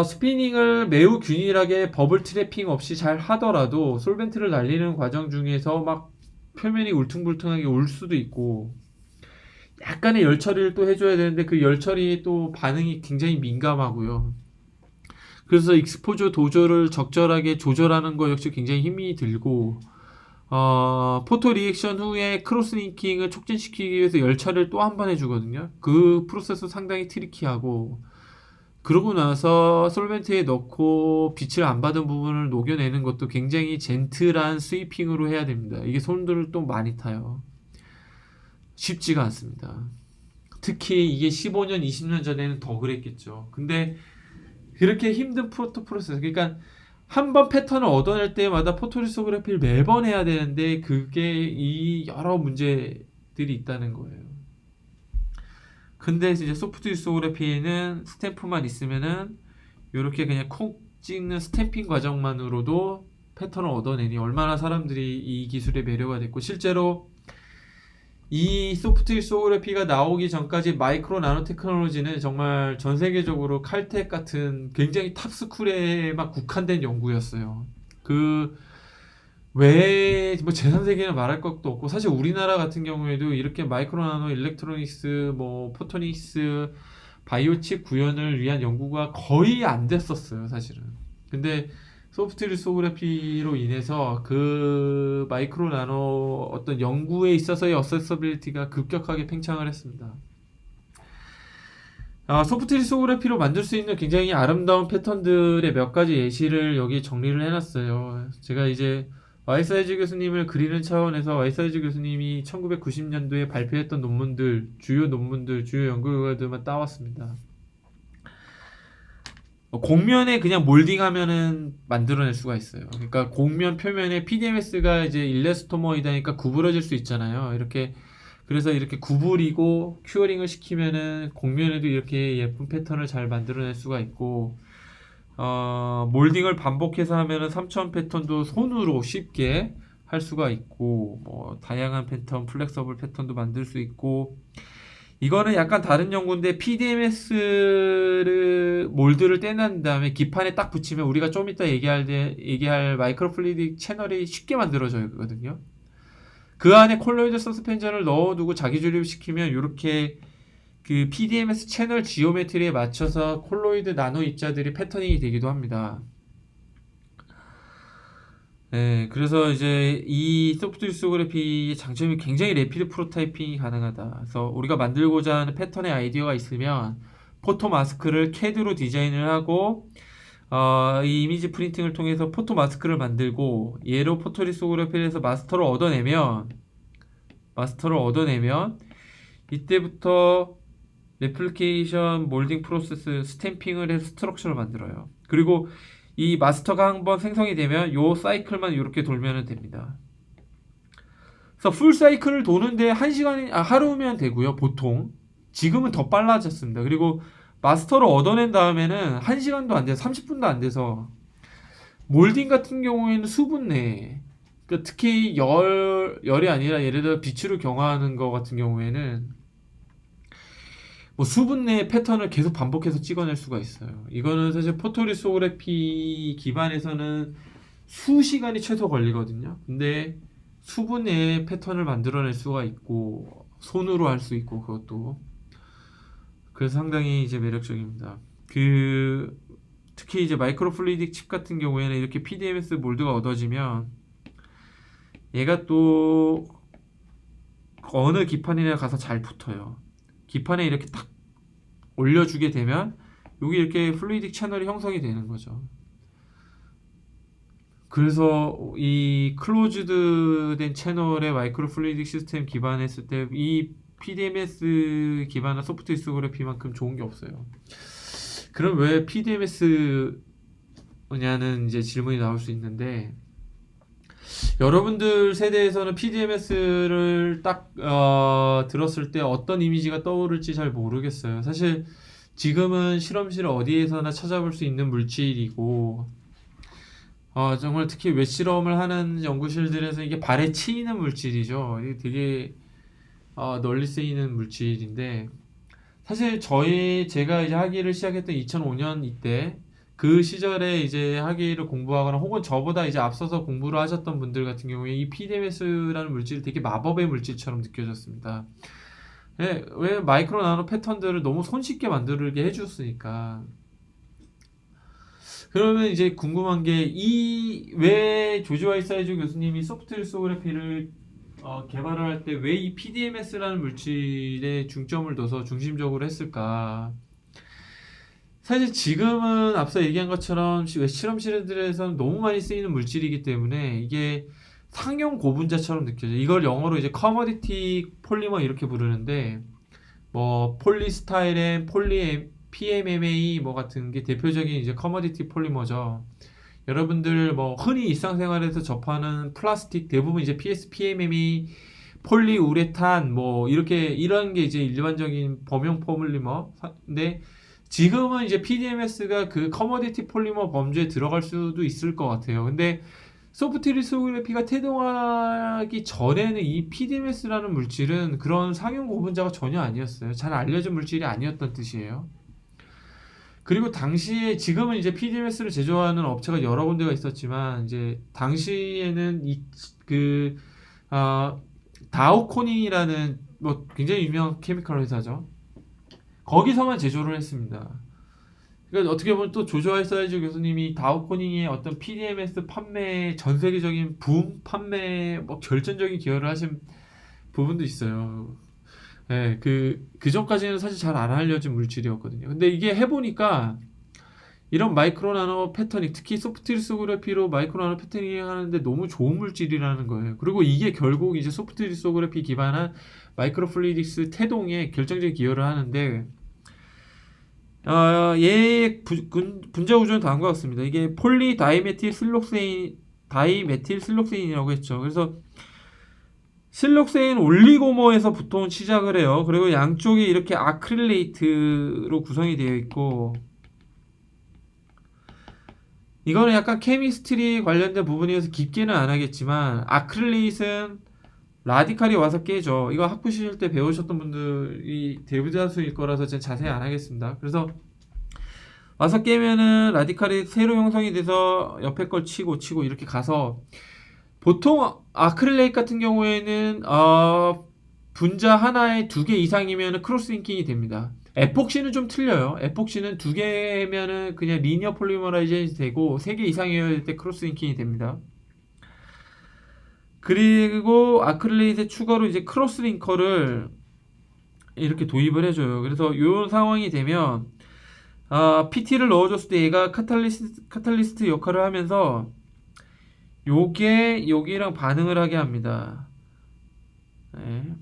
A: 스피닝을 매우 균일하게 버블 트래핑 없이 잘 하더라도 솔벤트를 날리는 과정 중에서 막 표면이 울퉁불퉁하게 올 수도 있고 약간의 열 처리를 또 해줘야 되는데 그 열 처리 또 반응이 굉장히 민감하고요. 그래서 익스포저 도저를 적절하게 조절하는 거 역시 굉장히 힘이 들고 포토 리액션 후에 크로스 링킹을 촉진시키기 위해서 열 처리를 또 한 번 해주거든요. 그 프로세스 상당히 트리키하고 그러고 나서 솔벤트에 넣고 빛을 안 받은 부분을 녹여내는 것도 굉장히 젠틀한 스위핑으로 해야 됩니다. 이게 손들을 또 많이 타요. 쉽지가 않습니다. 특히 이게 15년, 20년 전에는 더 그랬겠죠. 근데 그렇게 힘든 프로세스. 그러니까 한 번 패턴을 얻어낼 때마다 포토리소그래피를 매번 해야 되는데 그게 이 여러 문제들이 있다는 거예요. 근데 이제 소프트 리소그래피에는 스탬프만 있으면은 이렇게 그냥 콕 찍는 스탬핑 과정만으로도 패턴을 얻어내니 얼마나 사람들이 이 기술에 매료가 됐고, 실제로 이 소프트 리소그래피가 나오기 전까지 마이크로 나노 테크놀로지는 정말 전 세계적으로 칼텍 같은 굉장히 탑스쿨에만 국한된 연구였어요. 그 외에 뭐 제3세계는 말할 것도 없고, 사실 우리나라 같은 경우에도 이렇게 마이크로 나노 일렉트로닉스, 뭐 포토닉스, 바이오칩 구현을 위한 연구가 거의 안 됐었어요, 사실은. 근데 소프트 리소그래피로 인해서 그 마이크로 나노 어떤 연구에 있어서의 어세서빌리티가 급격하게 팽창을 했습니다. 소프트 리소그래피로 만들 수 있는 굉장히 아름다운 패턴들의 몇 가지 예시를 여기 정리를 해놨어요. 제가 이제 와이사이즈 교수님을 그리는 차원에서 와이사이즈 교수님이 1990년도에 발표했던 논문들, 주요 연구 결과들만 따왔습니다. 곡면에 그냥 몰딩하면은 만들어낼 수가 있어요. 그러니까 곡면 표면에 PDMS가 이제 일레스토머이다니까 구부러질 수 있잖아요. 이렇게, 그래서 이렇게 구부리고 큐어링을 시키면은 곡면에도 이렇게 예쁜 패턴을 잘 만들어낼 수가 있고, 몰딩을 반복해서 하면은 3차원 패턴도 손으로 쉽게 할 수가 있고, 뭐 다양한 패턴, 플렉서블 패턴도 만들 수 있고. 이거는 약간 다른 연구인데, PDMS를 몰드를 떼난 다음에 기판에 딱 붙이면 우리가 좀 이따 얘기할 마이크로플루이딕 채널이 쉽게 만들어져거든요. 그 안에 콜로이드 서스펜션을 넣어두고 자기 조립시키면 이렇게 그 PDMS 채널 지오메트리에 맞춰서 콜로이드 나노 입자들이 패터닝이 되기도 합니다. 네, 그래서 이제 이 소프트 리소그래피의 장점이 굉장히 래피드 프로타이핑이 가능하다. 그래서 우리가 만들고자 하는 패턴의 아이디어가 있으면 포토 마스크를 CAD로 디자인을 하고, 이 이미지 프린팅을 통해서 포토 마스크를 만들고, 얘로 포토 리소그래피를 해서 마스터를 얻어내면 이때부터 레플리케이션, 몰딩 프로세스, 스탬핑을 해서 스트럭처를 만들어요. 그리고 이 마스터가 한번 생성이 되면 요 사이클만 이렇게 돌면 됩니다. 그래서 풀 사이클을 도는데 하루면 되고요, 보통. 지금은 더 빨라졌습니다. 그리고 마스터를 얻어낸 다음에는 1시간도 안 돼서 30분도 안 돼서, 몰딩 같은 경우에는 수분 내에, 그러니까 특히 열이 아니라 예를 들어 빛으로 경화하는 거 같은 경우에는 뭐 수분 내의 패턴을 계속 반복해서 찍어낼 수가 있어요. 이거는 사실 포토리소그래피 기반에서는 수시간이 최소 걸리거든요. 근데 수분 내의 패턴을 만들어낼 수가 있고, 손으로 할 수 있고, 그것도. 그래서 상당히 이제 매력적입니다. 특히 이제 마이크로플루이딕 칩 같은 경우에는 이렇게 PDMS 몰드가 얻어지면 얘가 또 어느 기판이나 가서 잘 붙어요. 기판에 이렇게 딱 올려주게 되면 여기 이렇게 플루이딕 채널이 형성이 되는 거죠. 그래서 이 클로즈드 된 채널의 마이크로 플루이딕 시스템 기반했을 때 이 PDMS 기반의 소프트 리소그래피만큼 좋은 게 없어요. 그럼 왜 PDMS냐는 이제 질문이 나올 수 있는데, 여러분들 세대에서는 PDMS를 딱 들었을 때 어떤 이미지가 떠오를지 잘 모르겠어요. 사실 지금은 실험실 어디에서나 찾아볼 수 있는 물질이고, 정말 특히 웹 실험을 하는 연구실들에서 이게 발에 치이는 물질이죠. 이게 되게 널리 쓰이는 물질인데, 사실 제가 이제 학위를 시작했던 2005년 이때, 그 시절에 이제 학위를 공부하거나 혹은 저보다 이제 앞서서 공부를 하셨던 분들 같은 경우에 이 PDMS라는 물질이 되게 마법의 물질처럼 느껴졌습니다. 왜 마이크로 나노 패턴들을 너무 손쉽게 만들게 해줬으니까. 그러면 이제 궁금한 게, 왜 조지 와이사이즈 교수님이 소프트 리소그래피를 개발을 할 때 왜 이 PDMS라는 물질에 중점을 둬서 중심적으로 했을까? 사실 지금은 앞서 얘기한 것처럼 실험실들에서는 너무 많이 쓰이는 물질이기 때문에 이게 상용 고분자처럼 느껴져요. 이걸 영어로 이제 커머디티 폴리머 이렇게 부르는데, 뭐 폴리스타이렌, PMMA 뭐 같은 게 대표적인 이제 커머디티 폴리머죠. 여러분들 뭐 흔히 일상생활에서 접하는 플라스틱 대부분 이제 PMMA, 폴리우레탄 뭐 이런 게 이제 일반적인 범용 폴리머인데, 지금은 이제 PDMS가 그 커머디티 폴리머 범주에 들어갈 수도 있을 것 같아요. 근데 소프트 리소그래피가 태동하기 전에는 이 PDMS라는 물질은 그런 상용 고분자가 전혀 아니었어요. 잘 알려진 물질이 아니었던 뜻이에요. 그리고 당시에 지금은 이제 PDMS를 제조하는 업체가 여러 군데가 있었지만 이제 당시에는 그 다우코닝이라는 뭐 굉장히 유명한 케미컬 회사죠. 거기서만 제조를 했습니다. 그러니까 어떻게 보면 또 조조아이 사이즈 교수님이 다우코닝의 어떤 PDMS 판매 전 세계적인 붐 판매 뭐 결정적인 기여를 하신 부분도 있어요. 네, 그 전까지는 사실 잘 안 알려진 물질이었거든요. 근데 이게 해보니까 이런 마이크로 나노 패터닝, 특히 소프트 리소그래피로 마이크로 나노 패터닝 하는데 너무 좋은 물질이라는 거예요. 그리고 이게 결국 이제 소프트 리소그래피 기반한 마이크로 플루이딕스 태동에 결정적인 기여를 하는데, 얘의 분자 구조는 다음과 같습니다. 이게 폴리 다이메틸 실록세인이라고 했죠. 그래서 실록세인 올리고머에서 보통 시작을 해요. 그리고 양쪽이 이렇게 아크릴레이트로 구성이 되어 있고, 이거는 약간 케미스트리 관련된 부분이어서 깊게는 안 하겠지만, 아크릴레이트는 라디칼이 와서 깨져. 이거 학부 시절 때 배우셨던 분들이 대부다수일 거라서 제가 자세히 안 하겠습니다. 그래서 와서 깨면은 라디칼이 새로 형성이 돼서 옆에 걸 치고 이렇게 가서, 보통 아크릴레이트 같은 경우에는 분자 하나에 2개 이상이면 크로스링킹이 됩니다. 에폭시는 좀 틀려요. 에폭시는 2개면은 그냥 리니어 폴리머라이제이션이 되고 3개 이상이어야 될 때 크로스링킹이 됩니다. 그리고 아크릴레이트에 추가로 이제 크로스링커를 이렇게 도입을 해줘요. 그래서 이런 상황이 되면 PT를 넣어줬을 때 얘가 카탈리스트 역할을 하면서 요게 여기랑 반응을 하게 합니다. 네.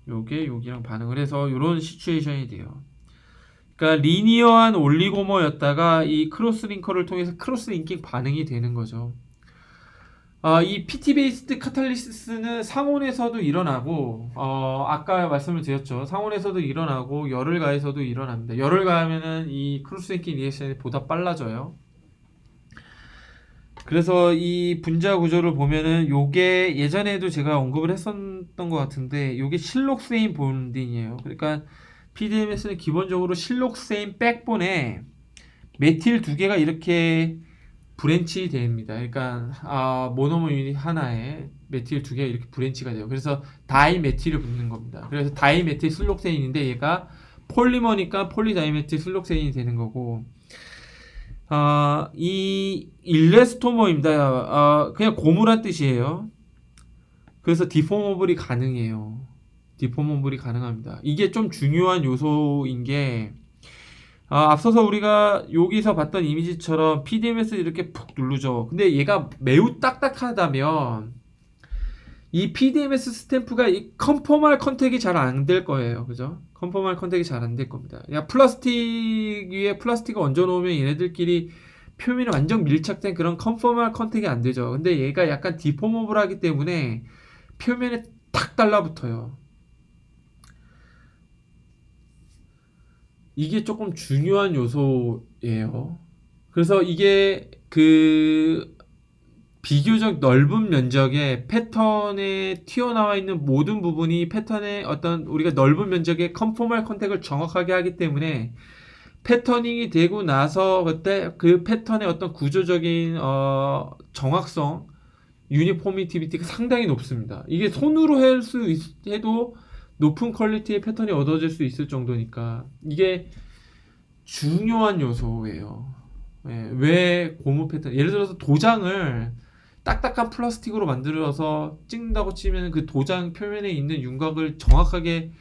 A: 요게 여기랑 반응을 해서 요런 시츄에이션이 돼요. 그러니까 리니어한 올리고머였다가 이 크로스링커를 통해서 크로스링킹 반응이 되는 거죠. 이 PT 베이스드 카탈리시스는 상온에서도 일어나고, 아까 말씀을 드렸죠. 상온에서도 일어나고 열을 가해서도 일어납니다. 열을 가하면은 이 크로스링킹 리액션이 보다 빨라져요. 그래서 이 분자 구조를 보면은 요게 예전에도 제가 언급을 했었던 것 같은데, 요게 실록세인 본딩이에요. 그러니까 PDMS는 기본적으로 실록세인 백본에 메틸 2개가 이렇게 브랜치 됩니다. 그러니까 모노머 유닛 하나에 메틸 2개가 이렇게 브랜치가 돼요. 그래서 다이메틸을 붙는 겁니다. 그래서 다이메틸 실록세인인데 얘가 폴리머니까 폴리다이메틸 실록세인이 되는 거고, 이 일레스토머입니다. 그냥 고무란 뜻이에요. 그래서 디포머블이 가능해요. 디포머블이 가능합니다. 이게 좀 중요한 요소인 게, 앞서서 우리가 여기서 봤던 이미지처럼 PDMS 이렇게 푹 누르죠. 근데 얘가 매우 딱딱하다면 이 PDMS 스탬프가 이 컨포멀 컨택이 잘 안 될 거예요. 그죠? 컨포멀 컨택이 잘 안 될 겁니다. 야, 플라스틱 위에 플라스틱을 얹어 놓으면 얘네들끼리 표면이 완전 밀착된 그런 컨포멀 컨택이 안 되죠. 근데 얘가 약간 디포머블 하기 때문에 표면에 탁 달라붙어요. 이게 조금 중요한 요소예요. 그래서 이게 비교적 넓은 면적의 패턴에 튀어나와 있는 모든 부분이 패턴의 어떤 우리가 넓은 면적의 컨포멀 컨택을 정확하게 하기 때문에 패터닝이 되고 나서 그때 그 패턴의 어떤 구조적인 정확성, 유니포미티비티가 상당히 높습니다. 이게 손으로 해도 높은 퀄리티의 패턴이 얻어질 수 있을 정도니까 이게 중요한 요소예요. 왜 고무 패턴, 예를 들어서 도장을 딱딱한 플라스틱으로 만들어서 찍는다고 치면 그 도장 표면에 있는 윤곽을 정확하게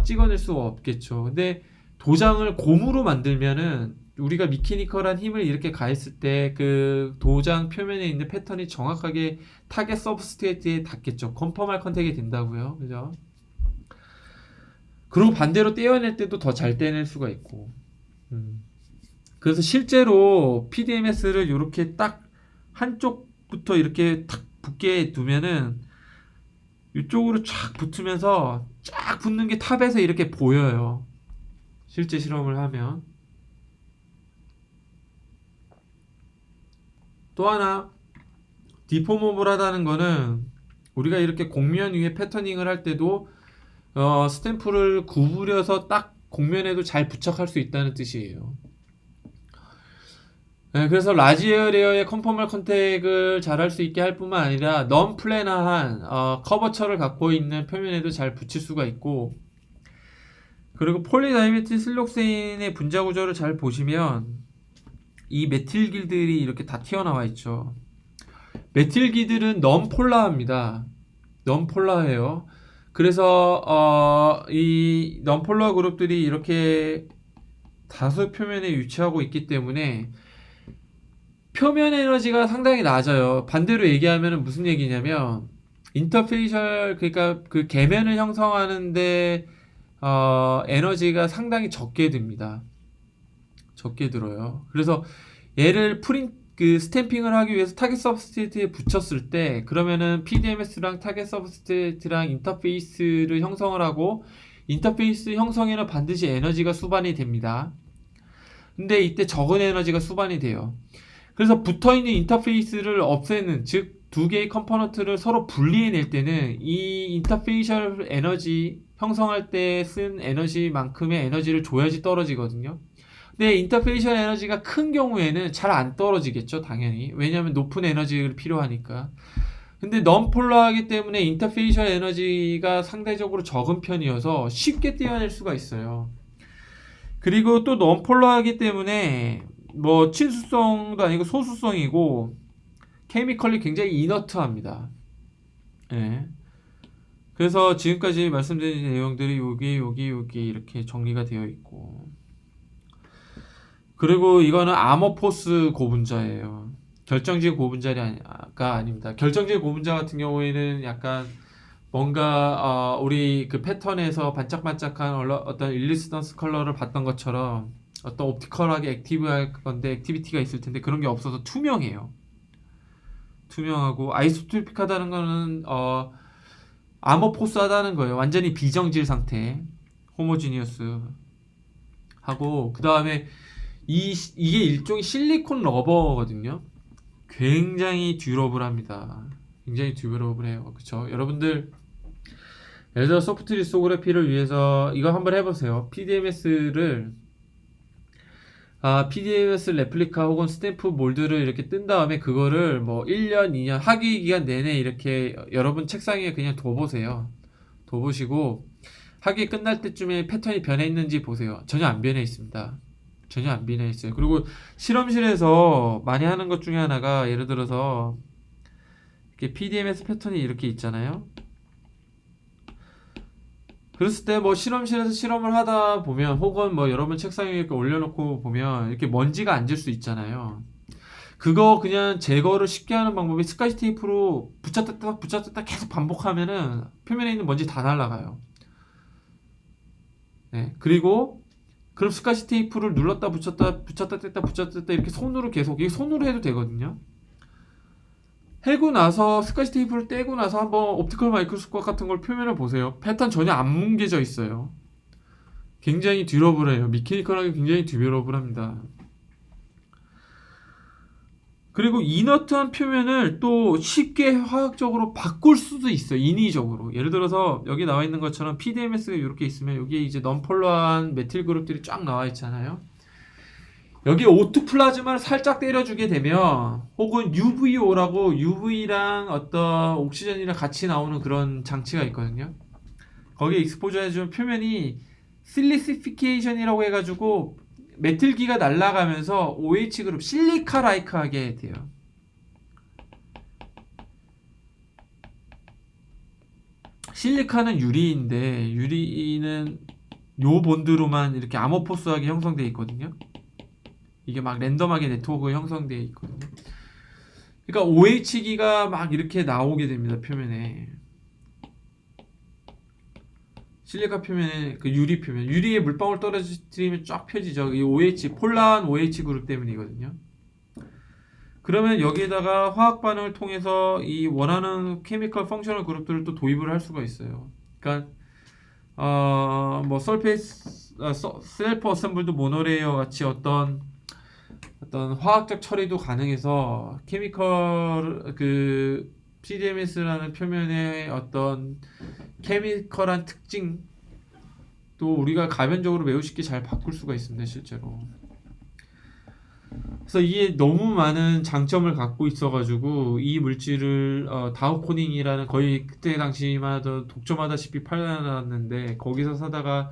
A: 찍어낼 수가 없겠죠. 근데 도장을 고무로 만들면은 우리가 미케니컬한 힘을 이렇게 가했을 때 그 도장 표면에 있는 패턴이 정확하게 타겟 서브스트레이트에 닿겠죠. 컨포멀 컨택이 된다고요. 그죠? 그리고 반대로 떼어낼 때도 더 잘 떼낼 수가 있고. 그래서 실제로 PDMS를 이렇게 딱 한쪽부터 이렇게 탁 붙게 두면은 이쪽으로 쫙 붙으면서 쫙 붙는 게 탑에서 이렇게 보여요. 실제 실험을 하면. 또 하나 디포머블하다는 거는 우리가 이렇게 곡면 위에 패터닝을 할 때도 스탬프를 구부려서 딱 곡면에도 잘 부착할 수 있다는 뜻이에요. 네, 그래서 라지 에어레어의 컨포멀 컨택을 잘 할 수 있게 할 뿐만 아니라 넌 플래너한 커버처를 갖고 있는 표면에도 잘 붙일 수가 있고, 그리고 폴리다이메틸 실록세인의 분자 구조를 잘 보시면 이 메틸길들이 이렇게 다 튀어나와 있죠. 메틸기들은 넌폴라합니다. 넌폴라해요. 그래서 이 넌폴라 그룹들이 이렇게 다수 표면에 위치하고 있기 때문에 표면 에너지가 상당히 낮아요. 반대로 얘기하면 무슨 얘기냐면 인터페이셜, 그러니까 그 계면을 형성하는데 에너지가 상당히 적게 듭니다. 적게 들어요. 그래서 얘를 그 스탬핑을 하기 위해서 타겟 서브스트레이트에 붙였을 때, 그러면은 PDMS랑 타겟 서브스트레이트랑 인터페이스를 형성을 하고, 인터페이스 형성에는 반드시 에너지가 수반이 됩니다. 근데 이때 적은 에너지가 수반이 돼요. 그래서 붙어있는 인터페이스를 없애는, 즉 두 개의 컴포넌트를 서로 분리해낼 때는 이 인터페이셜 에너지 형성할 때 쓴 에너지만큼의 에너지를 줘야지 떨어지거든요. 근데 인터페이셜 에너지가 큰 경우에는 잘 안 떨어지겠죠, 당연히. 왜냐하면 높은 에너지를 필요하니까. 근데 넌폴라하기 때문에 인터페이셜 에너지가 상대적으로 적은 편이어서 쉽게 떼어낼 수가 있어요. 그리고 또 넌폴라하기 때문에 뭐 친수성도 아니고 소수성이고 케미컬이 굉장히 이너트합니다. 예. 그래서 지금까지 말씀드린 내용들이 여기 이렇게 정리가 되어 있고, 그리고 이거는 아머포스 고분자예요. 결정지 고분자가 아닙니다. 결정지 고분자 같은 경우에는 약간 뭔가 우리 그 패턴에서 반짝반짝한 어떤 일리스던스 컬러를 봤던 것처럼 어떤 옵티컬하게 액티브할 건데 액티비티가 있을 텐데 그런 게 없어서 투명해요. 투명하고 아이소토픽하다는 거는 아머포스하다는 거예요. 완전히 비정질 상태, 호모지니어스 하고, 그 다음에 이게 일종의 실리콘 러버거든요. 굉장히 듀러블합니다. 굉장히 듀러블해요. 그쵸? 여러분들 예를 들어 소프트 리소그래피를 위해서 이거 한번 해보세요. PDMS 레플리카 혹은 스탬프 몰드를 이렇게 뜬 다음에 그거를 뭐 1년, 2년 학위 기간 내내 이렇게 여러분 책상 위에 그냥 둬보세요. 둬보시고 학위 끝날 때쯤에 패턴이 변해 있는지 보세요. 전혀 안 변해 있습니다. 전혀 안 변해 있어요. 그리고 실험실에서 많이 하는 것 중에 하나가, 예를 들어서 이렇게 PDMS 패턴이 이렇게 있잖아요. 그랬을 때 뭐 실험실에서 실험을 하다 보면, 혹은 뭐 여러분 책상 위에 이렇게 올려놓고 보면 이렇게 먼지가 앉을 수 있잖아요. 그거 그냥 제거를 쉽게 하는 방법이 스카치 테이프로 붙였다 계속 반복하면은 표면에 있는 먼지 다 날아가요. 네. 그리고 그럼 스카치 테이프를 눌렀다 붙였다 뗐다 이렇게 손으로 계속, 이게 손으로 해도 되거든요. 해고 나서 스카치 테이프를 떼고 나서 한번 옵티컬 마이크로스코프 같은 걸 표면을 보세요. 패턴 전혀 안 뭉개져 있어요. 굉장히 듀러블해요. 미케니컬하게 굉장히 듀러블합니다. 그리고 이너트한 표면을 또 쉽게 화학적으로 바꿀 수도 있어요. 인위적으로. 예를 들어서 여기 나와 있는 것처럼 PDMS가 이렇게 있으면 여기에 이제 넌폴러한 메틸 그룹들이 쫙 나와 있잖아요. 여기 O2 플라즈마를 살짝 때려주게 되면, 혹은 UVO라고 UV랑 어떤 옥시전이랑 같이 나오는 그런 장치가 있거든요. 거기에 익스포저 해주면 표면이 실리시피케이션이라고 해가지고 메틸기가 날아가면서 OH 그룹 실리카 라이크하게 돼요. 실리카는 유리인데 유리는 요 본드로만 이렇게 아모포스하게 형성되어 있거든요. 이게 막 랜덤하게 네트워크가 형성되어 있거든요. 그러니까 OH기가 막 이렇게 나오게 됩니다. 표면에. 실리카 표면에, 그 유리 표면, 유리에 물방울 떨어뜨리면 쫙 펴지죠. 이 OH, 폴라한 OH 그룹 때문이거든요. 그러면 여기에다가 화학 반응을 통해서 이 원하는 케미컬 펑셔널 그룹들을 또 도입을 할 수가 있어요. 그러니까 뭐 설페이스 셀프 어셈블드 모노레이어 같이 어떤 화학적 처리도 가능해서 케미컬 그 PDMS라는 표면의 어떤 케미컬한 특징도 우리가 가변적으로 매우 쉽게 잘 바꿀 수가 있습니다, 실제로. 그래서 이게 너무 많은 장점을 갖고 있어가지고 이 물질을 다우코닝이라는 거의 그때 당시만 하던 독점하다시피 팔려나왔는데 거기서 사다가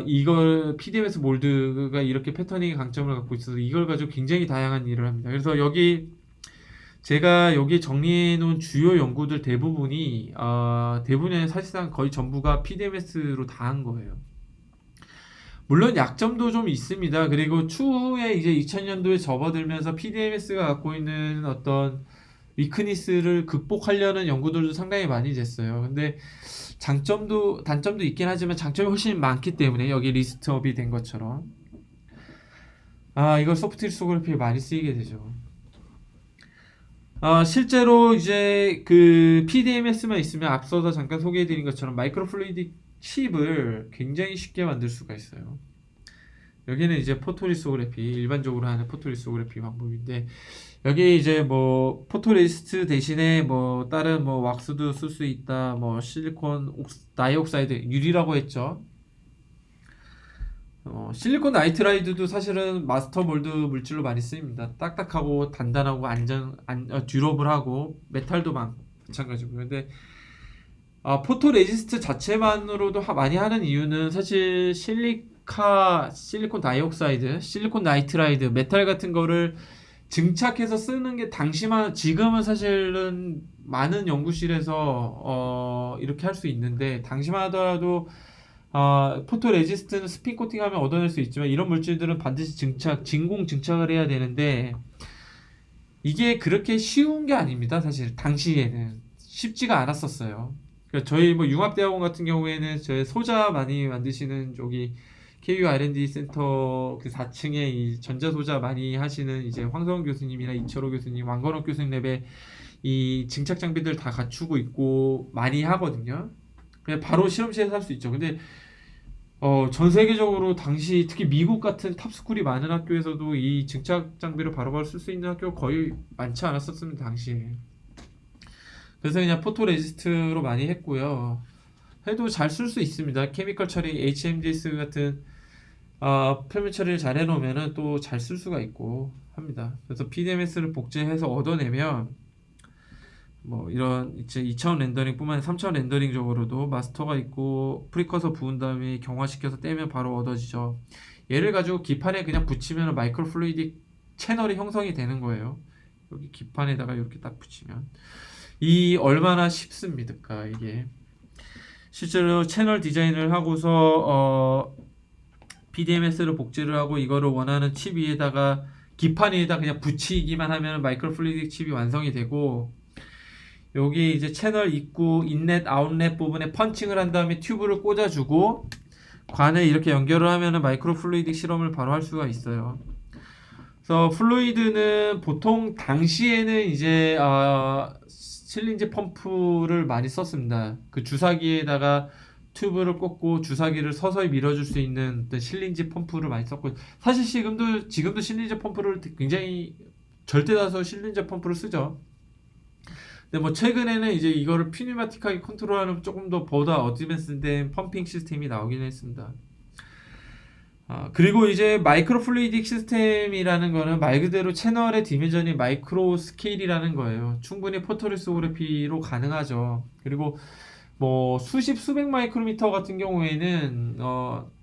A: 이걸 PDMS 몰드가 이렇게 패터닝의 강점을 갖고 있어서 이걸 가지고 굉장히 다양한 일을 합니다. 그래서 제가 여기 정리해 놓은 주요 연구들 대부분이 대부분이 사실상 거의 전부가 PDMS로 다 한 거예요. 물론 약점도 좀 있습니다. 그리고 추후에 이제 2000년도에 접어들면서 PDMS가 갖고 있는 어떤 위크니스를 극복하려는 연구들도 상당히 많이 됐어요. 근데 단점도 있긴 하지만 장점이 훨씬 많기 때문에 여기 리스트업이 된 것처럼 이걸 소프트 리소그래피에 많이 쓰이게 되죠. 실제로 이제 그 PDMS만 있으면 앞서서 잠깐 소개해드린 것처럼 마이크로플루이딕 칩을 굉장히 쉽게 만들 수가 있어요. 여기는 이제 포토리소그래피, 일반적으로 하는 포토리소그래피 방법인데 여기 이제 뭐 포토레지스트 대신에 뭐 다른 뭐 왁스도 쓸 수 있다, 뭐 실리콘 다이옥사이드 유리라고 했죠. 실리콘 나이트라이드도 사실은 마스터 몰드 물질로 많이 쓰입니다. 딱딱하고 단단하고 듀러블하고 메탈도 마찬가지고. 근데 포토레지스트 자체만으로도 많이 하는 이유는 사실 실리콘 다이옥사이드, 실리콘 나이트라이드, 메탈 같은 거를 증착해서 쓰는 게 지금은 사실은 많은 연구실에서 이렇게 할 수 있는데 당시만 하더라도 포토 레지스트는 스핀 코팅하면 얻어낼 수 있지만 이런 물질들은 반드시 진공 증착을 해야 되는데 이게 그렇게 쉬운 게 아닙니다. 사실 당시에는 쉽지가 않았었어요. 그러니까 저희 뭐 융합대학원 같은 경우에는 저희 소자 많이 만드시는 저기 KU R&D 센터 그 4층에 이 전자소자 많이 하시는 이제 황성원 교수님이나 이철호 교수님, 왕건옥 교수님 랩에 이 증착 장비들 다 갖추고 있고 많이 하거든요. 그냥 바로 실험실에서 할 수 있죠. 근데 전 세계적으로 당시 특히 미국 같은 탑스쿨이 많은 학교에서도 이 증착 장비를 바로바로 쓸 수 있는 학교가 거의 많지 않았었습니다, 당시에. 그래서 그냥 포토 레지스트로 많이 했고요. 해도 잘 쓸 수 있습니다. 케미컬 처리, HMDS 같은 표면 처리를 잘 해놓으면 또 잘 쓸 수가 있고 합니다. 그래서 PDMS를 복제해서 얻어내면 뭐 이런 이제 2차원 렌더링뿐만 아니라 3차원 렌더링적으로도 마스터가 있고 프리커서 부은 다음에 경화시켜서 떼면 바로 얻어지죠. 얘를 가지고 기판에 그냥 붙이면 마이크로플루이딕 채널이 형성이 되는 거예요. 여기 기판에다가 이렇게 딱 붙이면 이 얼마나 쉽습니까 이게. 실제로 채널 디자인을 하고서 PDMS를 복제를 하고 이거를 원하는 칩 위에다가 기판 위에다 그냥 붙이기만 하면 마이크로플루이딕 칩이 완성이 되고 여기 이제 채널 입구 인렛 아웃렛 부분에 펀칭을 한 다음에 튜브를 꽂아주고 관을 이렇게 연결을 하면은 마이크로플루이딕 실험을 바로 할 수가 있어요. 그래서 플루이드는 보통 당시에는 이제 실린지 펌프를 많이 썼습니다. 그 주사기에다가 튜브를 꽂고 주사기를 서서히 밀어줄 수 있는 어떤 실린지 펌프를 많이 썼고 사실 지금도 실린지 펌프를 굉장히 절대 다수 실린지 펌프를 쓰죠. 근데 뭐 최근에는 이제 이거를 퓨니마틱하게 컨트롤하는 조금 더 보다 어드밴스된 펌핑 시스템이 나오긴 했습니다. 그리고 이제 마이크로플루이딕 시스템이라는 거는 말 그대로 채널의 디멘전이 마이크로 스케일이라는 거예요. 충분히 포토리소그래피로 가능하죠. 그리고 뭐 수백 마이크로미터 같은 경우에는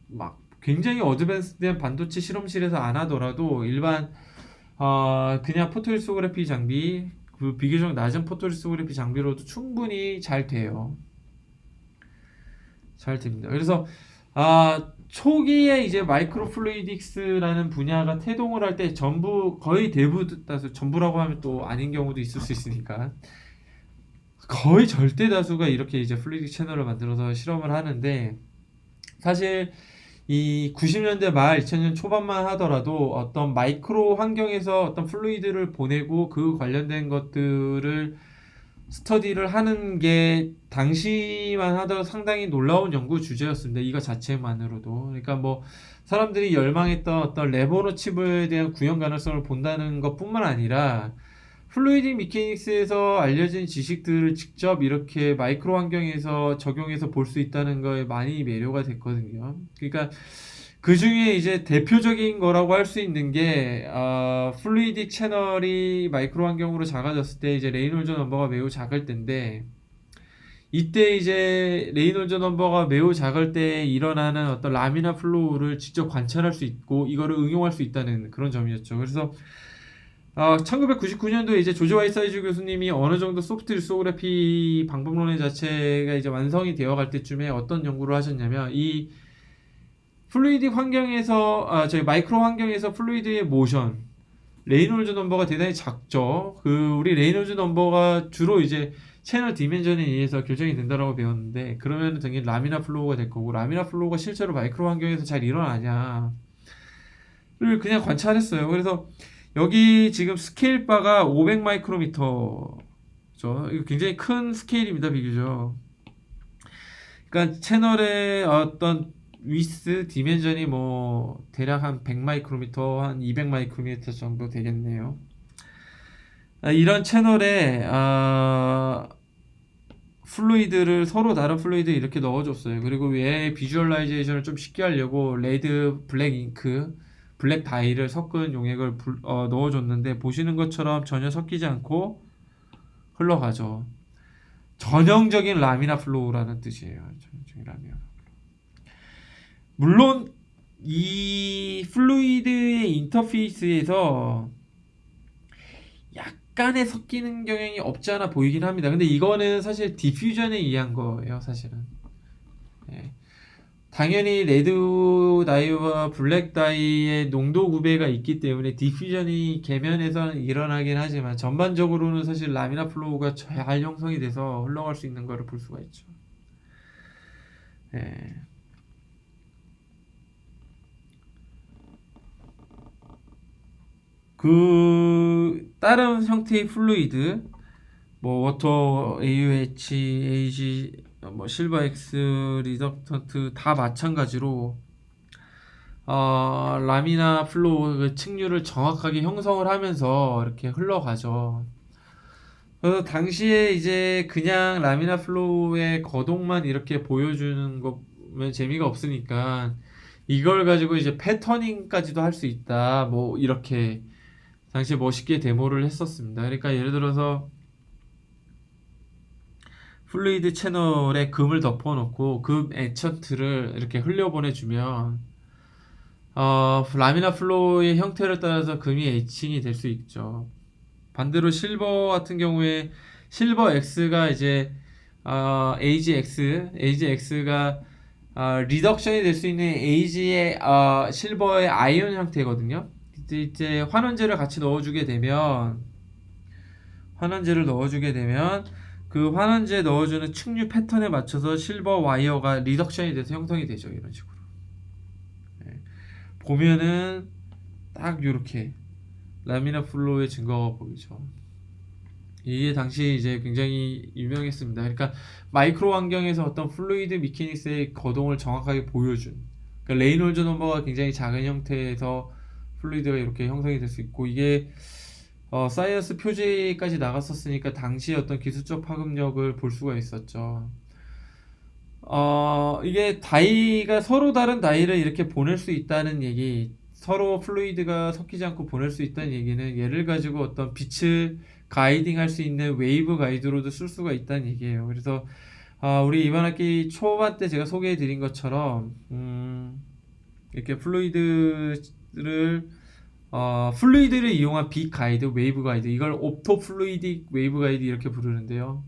A: 막 굉장히 어드밴스된 반도체 실험실에서 안 하더라도 일반 그냥 포토리소그래피 장비 그 비교적 낮은 포토리소그래피 장비로도 충분히 잘 돼요. 잘 됩니다. 그래서 초기에 이제 마이크로플루이딕스라는 분야가 태동을 할 때 거의 대부분 전부라고 하면 또 아닌 경우도 있을 수 있으니까 거의 절대 다수가 이렇게 이제 플루이딕 채널을 만들어서 실험을 하는데 사실 이 90년대 말 2000년 초반만 하더라도 어떤 마이크로 환경에서 어떤 플루이드를 보내고 그 관련된 것들을 스터디를 하는 게 당시만 하더라도 상당히 놀라운 연구 주제였습니다. 이거 자체만으로도. 그러니까 뭐 사람들이 열망했던 어떤 레버너 칩에 대한 구현 가능성을 본다는 것뿐만 아니라 플루이드 미케닉스에서 알려진 지식들을 직접 이렇게 마이크로 환경에서 적용해서 볼 수 있다는 거에 많이 매료가 됐거든요. 그러니까 그 중에 이제 대표적인 거라고 할 수 있는 게 플루이딕 채널이 마이크로 환경으로 작아졌을 때 이제 레이놀즈 넘버가 매우 작을 때인데, 이때 이제 레이놀즈 넘버가 매우 작을 때 일어나는 어떤 라미나 플로우를 직접 관찰할 수 있고 이거를 응용할 수 있다는 그런 점이었죠. 그래서 1999년도에 이제 조지 와이사이즈 교수님이 어느 정도 소프트 리소그래피 방법론의 자체가 이제 완성이 되어 갈 때쯤에 어떤 연구를 하셨냐면, 이 플루이드 환경에서 저희 마이크로 환경에서 플루이드의 모션, 레이놀즈 넘버가 대단히 작죠. 우리 레이놀즈 넘버가 주로 이제 채널 디멘전에 의해서 결정이 된다라고 배웠는데, 그러면 당연히 라미나 플로우가 될 거고, 라미나 플로우가 실제로 마이크로 환경에서 잘 일어나냐를 그냥 관찰했어요. 그래서 여기 지금 스케일 바가 500 마이크로미터죠. 이거 굉장히 큰 스케일입니다, 비교적. 그러니까 채널의 어떤 위스 디멘전이 뭐 대략 한 100 마이크로미터, 한 200 마이크로미터 정도 되겠네요. 이런 채널에 플루이드를 서로 다른 플루이드 이렇게 넣어줬어요. 그리고 왜 비주얼라이제이션을 좀 쉽게 하려고 레드, 블랙 잉크, 블랙 다이를 섞은 용액을 넣어줬는데, 보시는 것처럼 전혀 섞이지 않고 흘러가죠. 전형적인 라미나 플로우라는 뜻이에요. 전형적인 라미나. 물론 이 플루이드의 인터페이스에서 약간의 섞이는 경향이 없지 않아 보이긴 합니다. 근데 이거는 사실 디퓨전에 의한 거예요, 사실은. 네. 당연히 레드 다이와 블랙 다이의 농도 구배가 있기 때문에 디퓨전이 계면에서는 일어나긴 하지만, 전반적으로는 사실 라미나 플로우가 잘 형성이 돼서 흘러갈 수 있는 것을 볼 수가 있죠. 네. 다른 형태의 플루이드, 뭐 워터, AUH, AG, 뭐 실버 X, 리덕턴트 다 마찬가지로 라미나 플로우 그 층류를 정확하게 형성을 하면서 이렇게 흘러가죠. 그래서 당시에 이제 그냥 라미나 플로우의 거동만 이렇게 보여주는 거면 재미가 없으니까, 이걸 가지고 이제 패터닝까지도 할 수 있다, 뭐 이렇게 당시에 멋있게 데모를 했었습니다. 그러니까 예를 들어서 플루이드 채널에 금을 덮어놓고 금 에천트를 이렇게 흘려보내주면 라미나 플로우의 형태를 따라서 금이 에칭이 될 수 있죠. 반대로 실버 같은 경우에 실버 X가 이제 AGX가 리덕션이 될 수 있는 AG의 실버의 아이온 형태거든요. 이제 환원제를 같이 넣어주게 되면 그 환원제에 넣어주는 층류 패턴에 맞춰서 실버 와이어가 리덕션이 돼서 형성이 되죠. 이런 식으로. 네. 보면은 딱 요렇게 라미나 플로우의 증거가 보이죠. 이게 당시 이제 굉장히 유명했습니다. 그러니까 마이크로 환경에서 어떤 플루이드 미케닉스의 거동을 정확하게 보여준, 그러니까 레이놀즈 넘버가 굉장히 작은 형태에서 플루이드가 이렇게 형성이 될 수 있고, 이게 사이언스 표지까지 나갔었으니까 당시의 어떤 기술적 파급력을 볼 수가 있었죠. 이게 다이가 서로 다른 다이를 이렇게 보낼 수 있다는 얘기, 서로 플루이드가 섞이지 않고 보낼 수 있다는 얘기는 얘를 가지고 어떤 빛을 가이딩 할 수 있는 웨이브 가이드로도 쓸 수가 있다는 얘기예요. 그래서 우리 이번 학기 초반 때 제가 소개해 드린 것처럼 이렇게 플루이드를 이용한 빛 가이드, 웨이브 가이드, 이걸 옵토 플루이딕 웨이브 가이드 이렇게 부르는데요.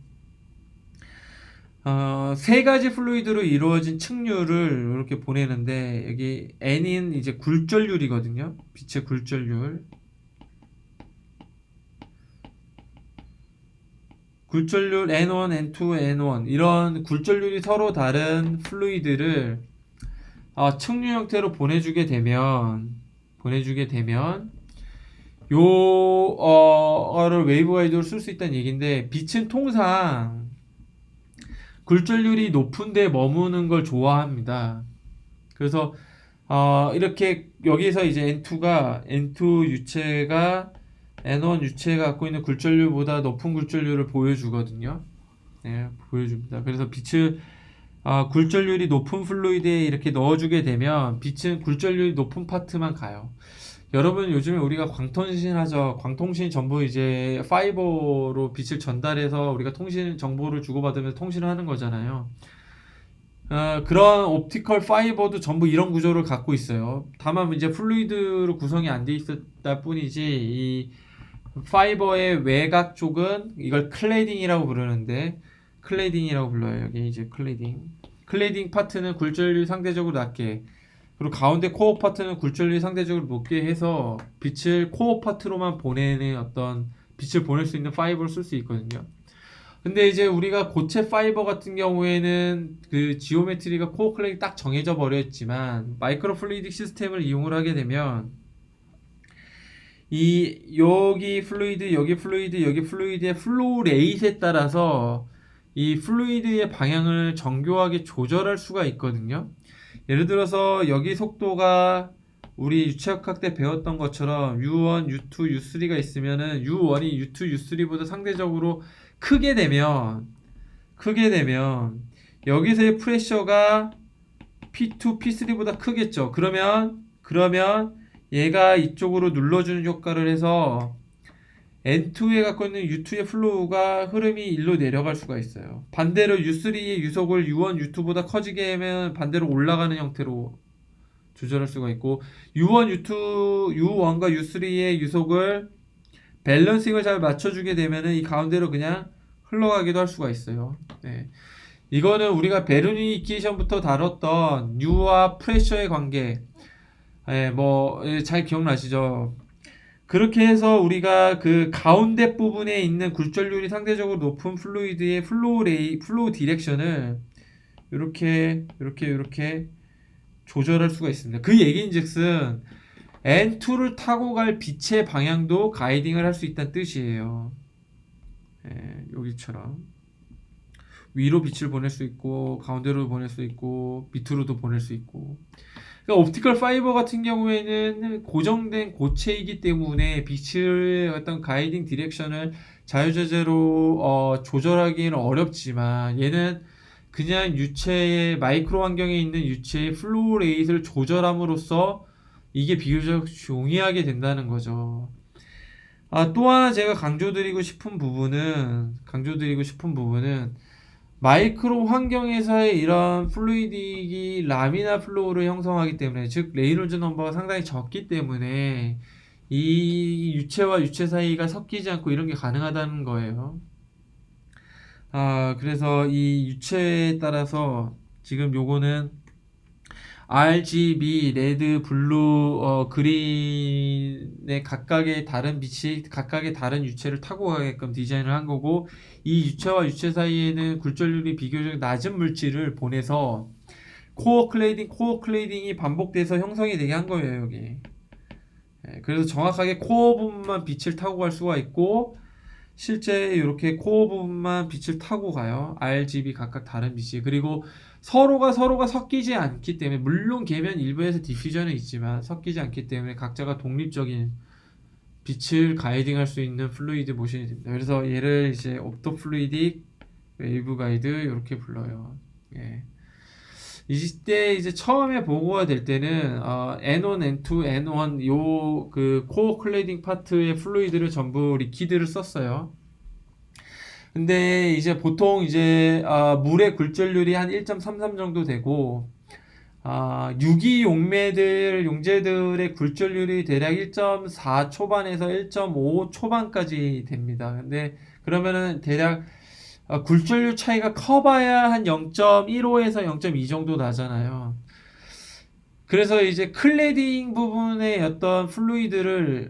A: 세 가지 플루이드로 이루어진 층류를 이렇게 보내는데, 여기 N인 이제 굴절률이거든요. 빛의 굴절률. 굴절률 N1, N2, N1 이런 굴절률이 서로 다른 플루이드를 층류 형태로 보내주게 되면 거를 웨이브 가이드로 쓸 수 있다는 얘기인데, 빛은 통상 굴절률이 높은 데 머무는 걸 좋아합니다. 그래서 이렇게 여기서 이제 N2 유체가 N1 유체가 갖고 있는 굴절률보다 높은 굴절률을 보여주거든요. 네, 보여줍니다. 그래서 빛을 굴절률이 높은 플루이드에 이렇게 넣어주게 되면 빛은 굴절률이 높은 파트만 가요. 여러분 요즘에 우리가 광통신 하죠. 광통신 전부 이제 파이버로 빛을 전달해서 우리가 통신 정보를 주고받으면서 통신을 하는 거잖아요. 그런 옵티컬 파이버도 전부 이런 구조를 갖고 있어요. 다만 이제 플루이드로 구성이 안 돼 있었다 뿐이지 이 파이버의 외곽 쪽은 이걸 클레이딩이라고 부르는데 클레이딩이라고 불러요. 여기 이제 클레이딩 파트는 굴절률이 상대적으로 낮게 그리고 가운데 코어 파트는 굴절률이 상대적으로 높게 해서 빛을 코어 파트로만 보내는 어떤 빛을 보낼 수 있는 파이버를 쓸 수 있거든요. 근데 이제 우리가 고체 파이버 같은 경우에는 그 지오메트리가 코어 클렉이 딱 정해져 버려 있지만 마이크로 플루이딕 시스템을 이용을 하게 되면 이 여기 플루이드 여기 플루이드 여기 플루이드의 플로우 레이트에 따라서 이 플루이드의 방향을 정교하게 조절할 수가 있거든요. 예를 들어서 여기 속도가 우리 유체역학 때 배웠던 것처럼 U1, U2, U3가 있으면은 U1이 U2, U3보다 상대적으로 크게 되면 여기서의 프레셔가 P2, P3보다 크겠죠. 그러면 얘가 이쪽으로 눌러주는 효과를 해서 N2에 갖고 있는 U2의 플로우가 흐름이 일로 내려갈 수가 있어요. 반대로 U3의 유속을 U1, U2보다 커지게 하면 반대로 올라가는 형태로 조절할 수가 있고 U1과 U3의 유속을 밸런싱을 잘 맞춰주게 되면은 이 가운데로 그냥 흘러가기도 할 수가 있어요. 네. 이거는 우리가 베르니케이션부터 다뤘던 U와 프레셔의 관계, 잘 기억나시죠? 그렇게 해서 우리가 그 가운데 부분에 있는 굴절률이 상대적으로 높은 플루이드의 플로우 디렉션을 이렇게 조절할 수가 있습니다. 그 얘기인즉슨 N2를 타고 갈 빛의 방향도 가이딩을 할 수 있다는 뜻이에요. 여기처럼 위로 빛을 보낼 수 있고 가운데로 보낼 수 있고 밑으로도 보낼 수 있고. 그러니까 옵티컬 파이버 같은 경우에는 고정된 고체이기 때문에 빛을 어떤 가이딩 디렉션을 자유자재로 조절하기는 어렵지만 얘는 그냥 유체의 마이크로 환경에 있는 유체의 플로우 레이트를 조절함으로써 이게 비교적 용이하게 된다는 거죠. 또 하나 제가 강조드리고 싶은 부분은 마이크로 환경에서의 이런 플루이딕이 라미나 플로우를 형성하기 때문에 즉 레이놀즈 넘버가 상당히 적기 때문에 이 유체와 유체 사이가 섞이지 않고 이런 게 가능하다는 거예요. 그래서 이 유체에 따라서 지금 요거는 RGB, 레드, 블루, 그린의 각각의 다른 빛이 각각의 다른 유체를 타고 가게끔 디자인을 한 거고 이 유체와 유체 사이에는 굴절률이 비교적 낮은 물질을 보내서 코어 클레이딩이 반복돼서 형성이 되게 한 거예요, 여기. 그래서 정확하게 코어 부분만 빛을 타고 갈 수가 있고 실제 이렇게 코어 부분만 빛을 타고 가요. RGB 각각 다른 빛이. 그리고 서로가 섞이지 않기 때문에 물론 계면 일부에서 디퓨전은 있지만 섞이지 않기 때문에 각자가 독립적인 빛을 가이딩할 수 있는 플루이드 모션이 됩니다. 그래서 얘를 이제 옵토 플루이딕 웨이브 가이드 이렇게 불러요. 이때 이제 처음에 보고가 될 때는 N1, N2, N1 요 그 코어 클레이딩 파트의 플루이드를 전부 리퀴드를 썼어요. 근데 이제 보통 이제 물의 굴절률이 한 1.33 정도 되고 유기 용제들의 굴절률이 대략 1.4 초반에서 1.5 초반까지 됩니다. 근데 그러면은 대략 굴절률 차이가 커봐야 한 0.15에서 0.2 정도 나잖아요. 그래서 이제 클레딩 부분의 어떤 플루이드를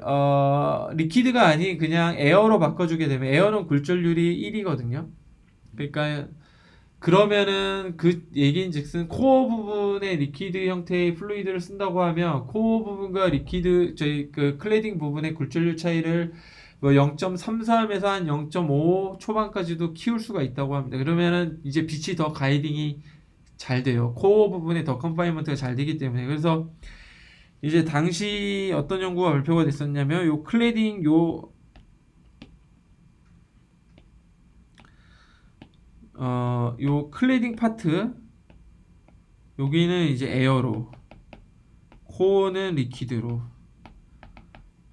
A: 리퀴드가 아닌 그냥 에어로 바꿔주게 되면 에어는 굴절률이 1이거든요. 그러니까 그러면은 그 얘기인즉슨 코어 부분에 리퀴드 형태의 플루이드를 쓴다고 하면 코어 부분과 리퀴드 저희 그 클레딩 부분의 굴절률 차이를 뭐 0.33에서 한 0.5 초반까지도 키울 수가 있다고 합니다. 그러면은 이제 빛이 더 가이딩이 잘 돼요. 코어 부분에 더 컨파인먼트가 잘 되기 때문에. 그래서 이제 당시 어떤 연구가 발표가 됐었냐면 요 클레딩 요 클레딩 파트 여기는 이제 에어로 코어는 리퀴드로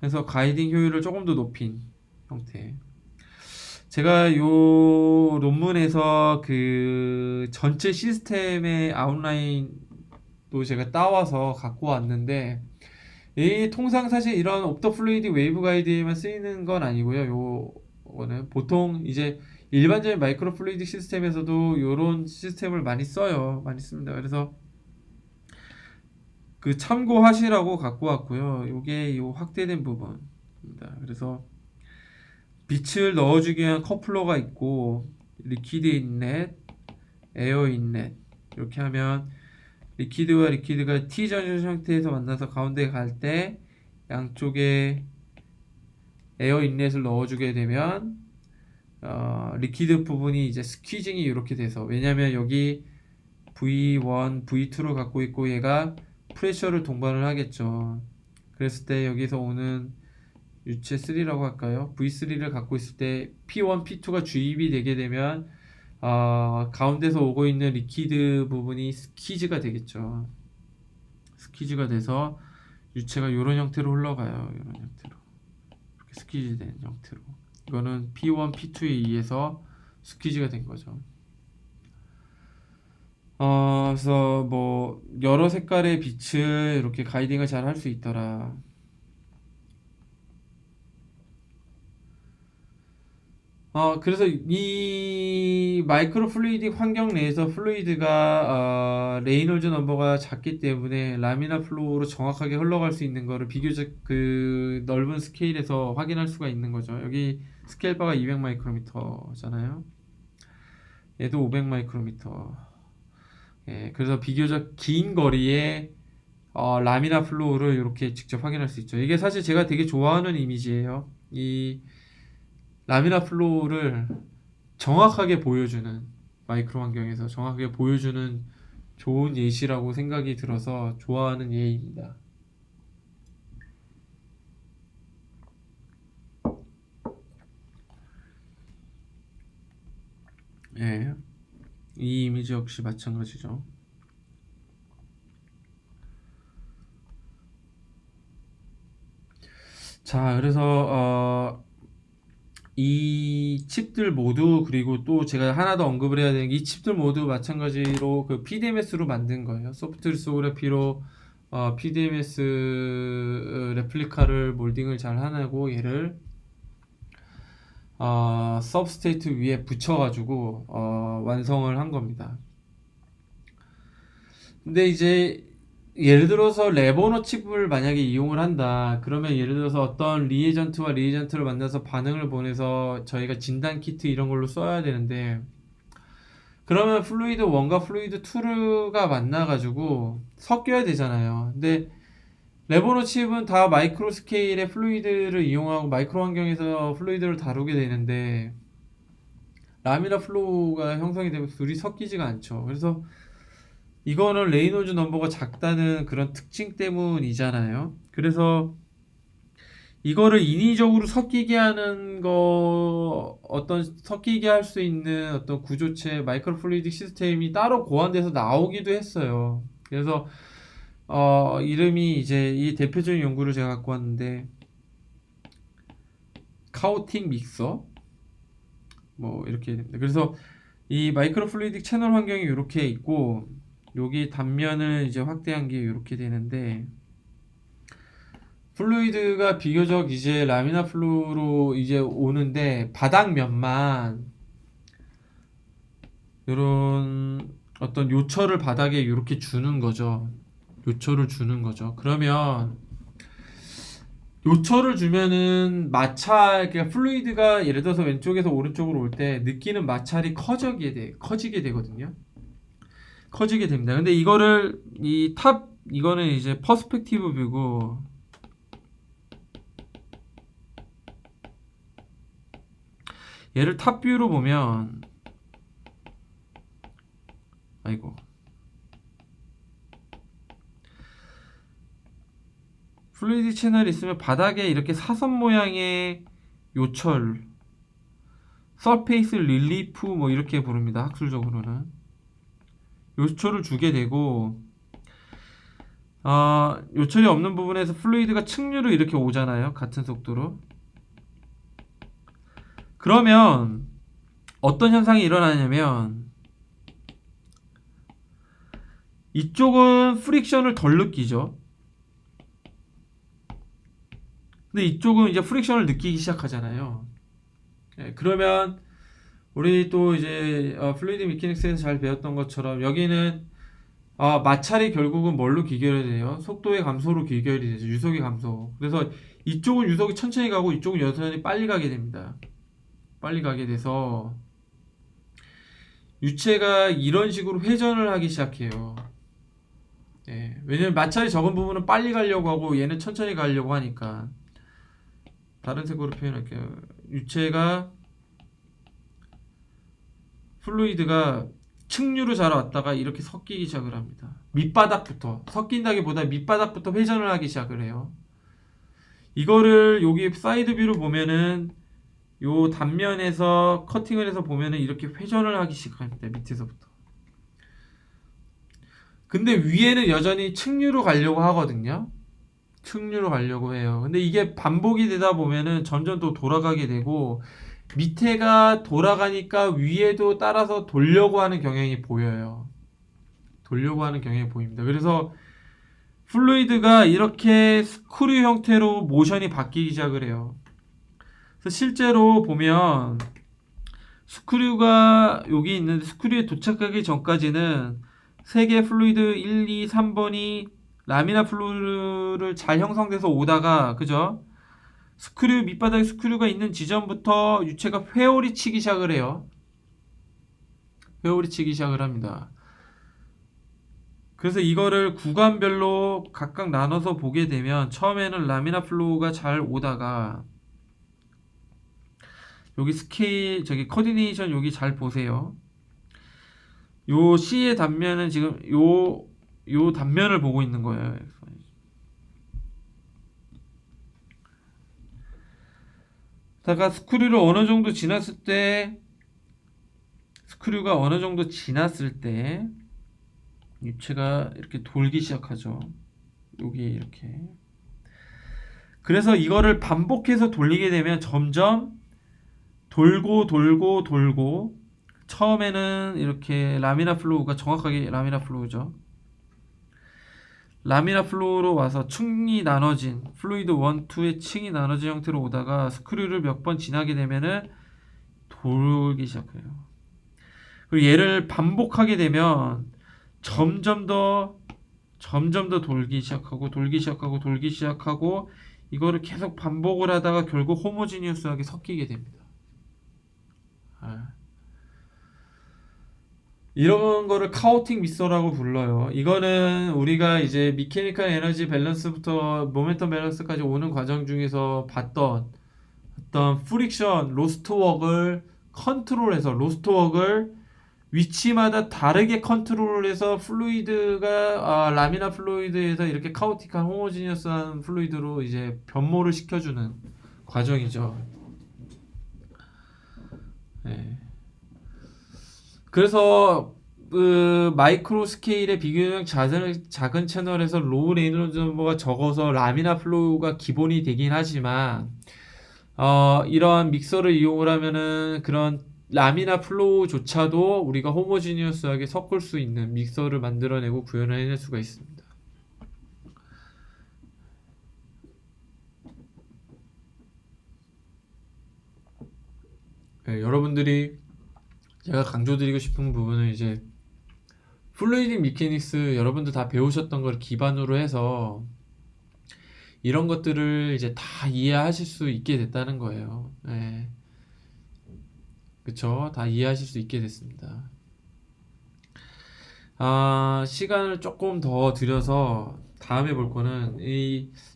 A: 해서 가이딩 효율을 조금 더 높인 형태. 제가 요 논문에서 그 전체 시스템의 아웃라인도 제가 따와서 갖고 왔는데 이 통상 사실 이런 옵터 플루이드 웨이브 가이드에만 쓰이는 건 아니고요. 요거는 보통 이제 일반적인 마이크로 플루이드 시스템에서도 요런 시스템을 많이 써요. 많이 씁니다. 그래서 그 참고하시라고 갖고 왔고요. 요게 요 확대된 부분입니다. 그래서 빛을 넣어주기 위한 커플러가 있고 리퀴드 인렛, 에어 인렛 이렇게 하면 리퀴드와 리퀴드가 T-전션 형태에서 만나서 가운데 갈 때 양쪽에 에어 인렛을 넣어주게 되면 리퀴드 부분이 이제 스퀴징이 이렇게 돼서 왜냐면 여기 V1, V2를 갖고 있고 얘가 프레셔를 동반을 하겠죠. 그랬을 때 여기서 오는 유체 3라고 할까요? V3를 갖고 있을 때 P1, P2가 주입이 되게 되면 가운데서 오고 있는 리퀴드 부분이 스퀴즈가 되겠죠. 스퀴즈가 돼서 유체가 이런 형태로 흘러가요. 이런 형태로 이렇게 스퀴즈 된 형태로 이거는 P1, P2에 의해서 스퀴즈가 된 거죠. 그래서 뭐 여러 색깔의 빛을 이렇게 가이딩을 잘 할 수 있더라. 그래서 이 마이크로 플루이딕 환경 내에서 플루이드가 레이놀즈 넘버가 작기 때문에 라미나 플로우로 정확하게 흘러갈 수 있는 거를 비교적 그 넓은 스케일에서 확인할 수가 있는 거죠. 여기 스케일 바가 200 마이크로미터잖아요. 얘도 500 마이크로미터. 예, 그래서 비교적 긴 거리에 라미나 플로우를 이렇게 직접 확인할 수 있죠. 이게 사실 제가 되게 좋아하는 이미지예요. 이 라미나 플로우를 정확하게 보여주는 마이크로 환경에서 정확하게 보여주는 좋은 예시라고 생각이 들어서 좋아하는 예입니다. 예, 이 이미지 역시 마찬가지죠. 자, 그래서 이 칩들 모두 그리고 또 제가 하나 더 언급을 해야 되는 게 이 칩들 모두 마찬가지로 그 PDMS로 만든 거예요. 소프트 리소그래피로 PDMS 레플리카를 몰딩을 잘 해내고 얘를 서브스트레이트 위에 붙여가지고 완성을 한 겁니다. 근데 이제 예를 들어서 레버너 칩을 만약에 이용을 한다. 그러면 예를 들어서 어떤 리에전트와 리에전트를 만나서 반응을 보내서 저희가 진단 키트 이런 걸로 써야 되는데 그러면 플루이드 1과 플루이드 2가 만나가지고 섞여야 되잖아요. 근데 레버너 칩은 다 마이크로 스케일의 플루이드를 이용하고 마이크로 환경에서 플루이드를 다루게 되는데 라미나 플로우가 형성이 되면 둘이 섞이지가 않죠. 그래서 이거는 레이놀즈 넘버가 작다는 그런 특징 때문이잖아요. 그래서 이거를 인위적으로 섞이게 하는 어떤 섞이게 할 수 있는 어떤 구조체 마이크로 플루이딕 시스템이 따로 고안돼서 나오기도 했어요. 그래서 이름이 이제 이 대표적인 연구를 제가 갖고 왔는데 카우팅 믹서 뭐 이렇게 됩니다. 그래서 이 마이크로 플루이딕 채널 환경이 이렇게 있고 여기 단면을 이제 확대한 게 이렇게 되는데 플루이드가 비교적 이제 라미나 플루로 이제 오는데 바닥면만 이런 어떤 요철을 바닥에 이렇게 주는 거죠. 요철을 주는 거죠. 그러면 요철을 주면은 마찰, 그러니까 플루이드가 예를 들어서 왼쪽에서 오른쪽으로 올 때 느끼는 마찰이 커지게 되거든요. 커지게 됩니다. 근데 이거를 이거는 이제 퍼스펙티브 뷰고, 얘를 탑 뷰로 보면, 아이고, 플루이드 채널이 있으면 바닥에 이렇게 사선 모양의 요철, 서페이스 릴리프 뭐 이렇게 부릅니다. 학술적으로는 요철을 주게 되고, 요철이 없는 부분에서 플루이드가 측류로 이렇게 오잖아요. 같은 속도로. 그러면 어떤 현상이 일어나냐면, 이쪽은 프릭션을 덜 느끼죠. 근데 이쪽은 이제 프릭션을 느끼기 시작하잖아요. 그러면 우리 또 이제 플루이드 미케닉스에서 잘 배웠던 것처럼 여기는 마찰이 결국은 뭘로 귀결이 돼요? 속도의 감소로 귀결이 되죠. 유속의 감소. 그래서 이쪽은 유속이 천천히 가고 이쪽은 여전히 빨리 가게 됩니다. 빨리 가게 돼서 유체가 이런 식으로 회전을 하기 시작해요. 왜냐면 마찰이 적은 부분은 빨리 가려고 하고 얘는 천천히 가려고 하니까. 다른 색으로 표현할게요. 유체가 플루이드가 측류로 잘 왔다가 이렇게 섞이기 시작을 합니다. 밑바닥부터 섞인다기보다 밑바닥부터 회전을 하기 시작을 해요. 이거를 여기 사이드 뷰로 보면은 요 단면에서 커팅을 해서 보면은 이렇게 회전을 하기 시작합니다. 밑에서부터. 근데 위에는 여전히 측류로 가려고 하거든요. 측류로 가려고 해요. 근데 이게 반복이 되다 보면은 점점 더 돌아가게 되고, 밑에가 돌아가니까 위에도 따라서 돌려고 하는 경향이 보여요. 돌려고 하는 경향이 보입니다. 그래서 플루이드가 이렇게 스크류 형태로 모션이 바뀌기 시작을 해요. 그래서 실제로 보면 스크류가 여기 있는데, 스크류에 도착하기 전까지는 세 개 플루이드 1, 2, 3번이 라미나 플루를 잘 형성돼서 오다가, 그죠? 스크류, 밑바닥에 스크류가 있는 지점부터 유체가 회오리 치기 시작을 해요. 회오리 치기 시작을 합니다. 그래서 이거를 구간별로 각각 나눠서 보게 되면, 처음에는 라미나 플로우가 잘 오다가, 여기 스케일, 저기 코디네이션 여기 잘 보세요. 요 C의 단면은 지금 요 단면을 보고 있는 거예요. 다가 스크류가 어느 정도 지났을 때 유체가 이렇게 돌기 시작하죠. 여기 이렇게. 그래서 이거를 반복해서 돌리게 되면 점점 돌고 처음에는 이렇게 라미나 플로우가 정확하게 라미나 플로우죠. 라미나 플로우로 와서 층이 나눠진 플루이드 1, 2의 층이 나눠진 형태로 오다가 스크류를 몇 번 지나게 되면은 돌기 시작해요. 그리고 얘를 반복하게 되면 점점 더 돌기 시작하고 이거를 계속 반복을 하다가 결국 호모지니어스하게 섞이게 됩니다. 이런 거를 카오팅 미서라고 불러요. 이거는 우리가 이제 미케니컬 에너지 밸런스부터 모멘텀 밸런스까지 오는 과정 중에서 봤던 어떤 프릭션, 로스트웍을 컨트롤해서, 로스트웍을 위치마다 다르게 컨트롤해서 플루이드가 라미나 플루이드에서 이렇게 카오틱한 호모지니어스한 플루이드로 이제 변모를 시켜주는 과정이죠. 네. 그래서 마이크로 스케일의 비교적 작은 채널에서 로우 레이놀즈 넘버가 적어서 라미나 플로우가 기본이 되긴 하지만, 이러한 믹서를 이용을 하면은 그런 라미나 플로우조차도 우리가 호모지니어스하게 섞을 수 있는 믹서를 만들어내고 구현을 해낼 수가 있습니다. 네, 여러분들이 제가 강조드리고 싶은 부분은 이제 플루이드 미케닉스 여러분들 다 배우셨던 걸 기반으로 해서 이런 것들을 이제 다 이해하실 수 있게 됐다는 거예요. 예. 그쵸? 다 이해하실 수 있게 됐습니다. 시간을 조금 더 들여서 다음에 볼 거는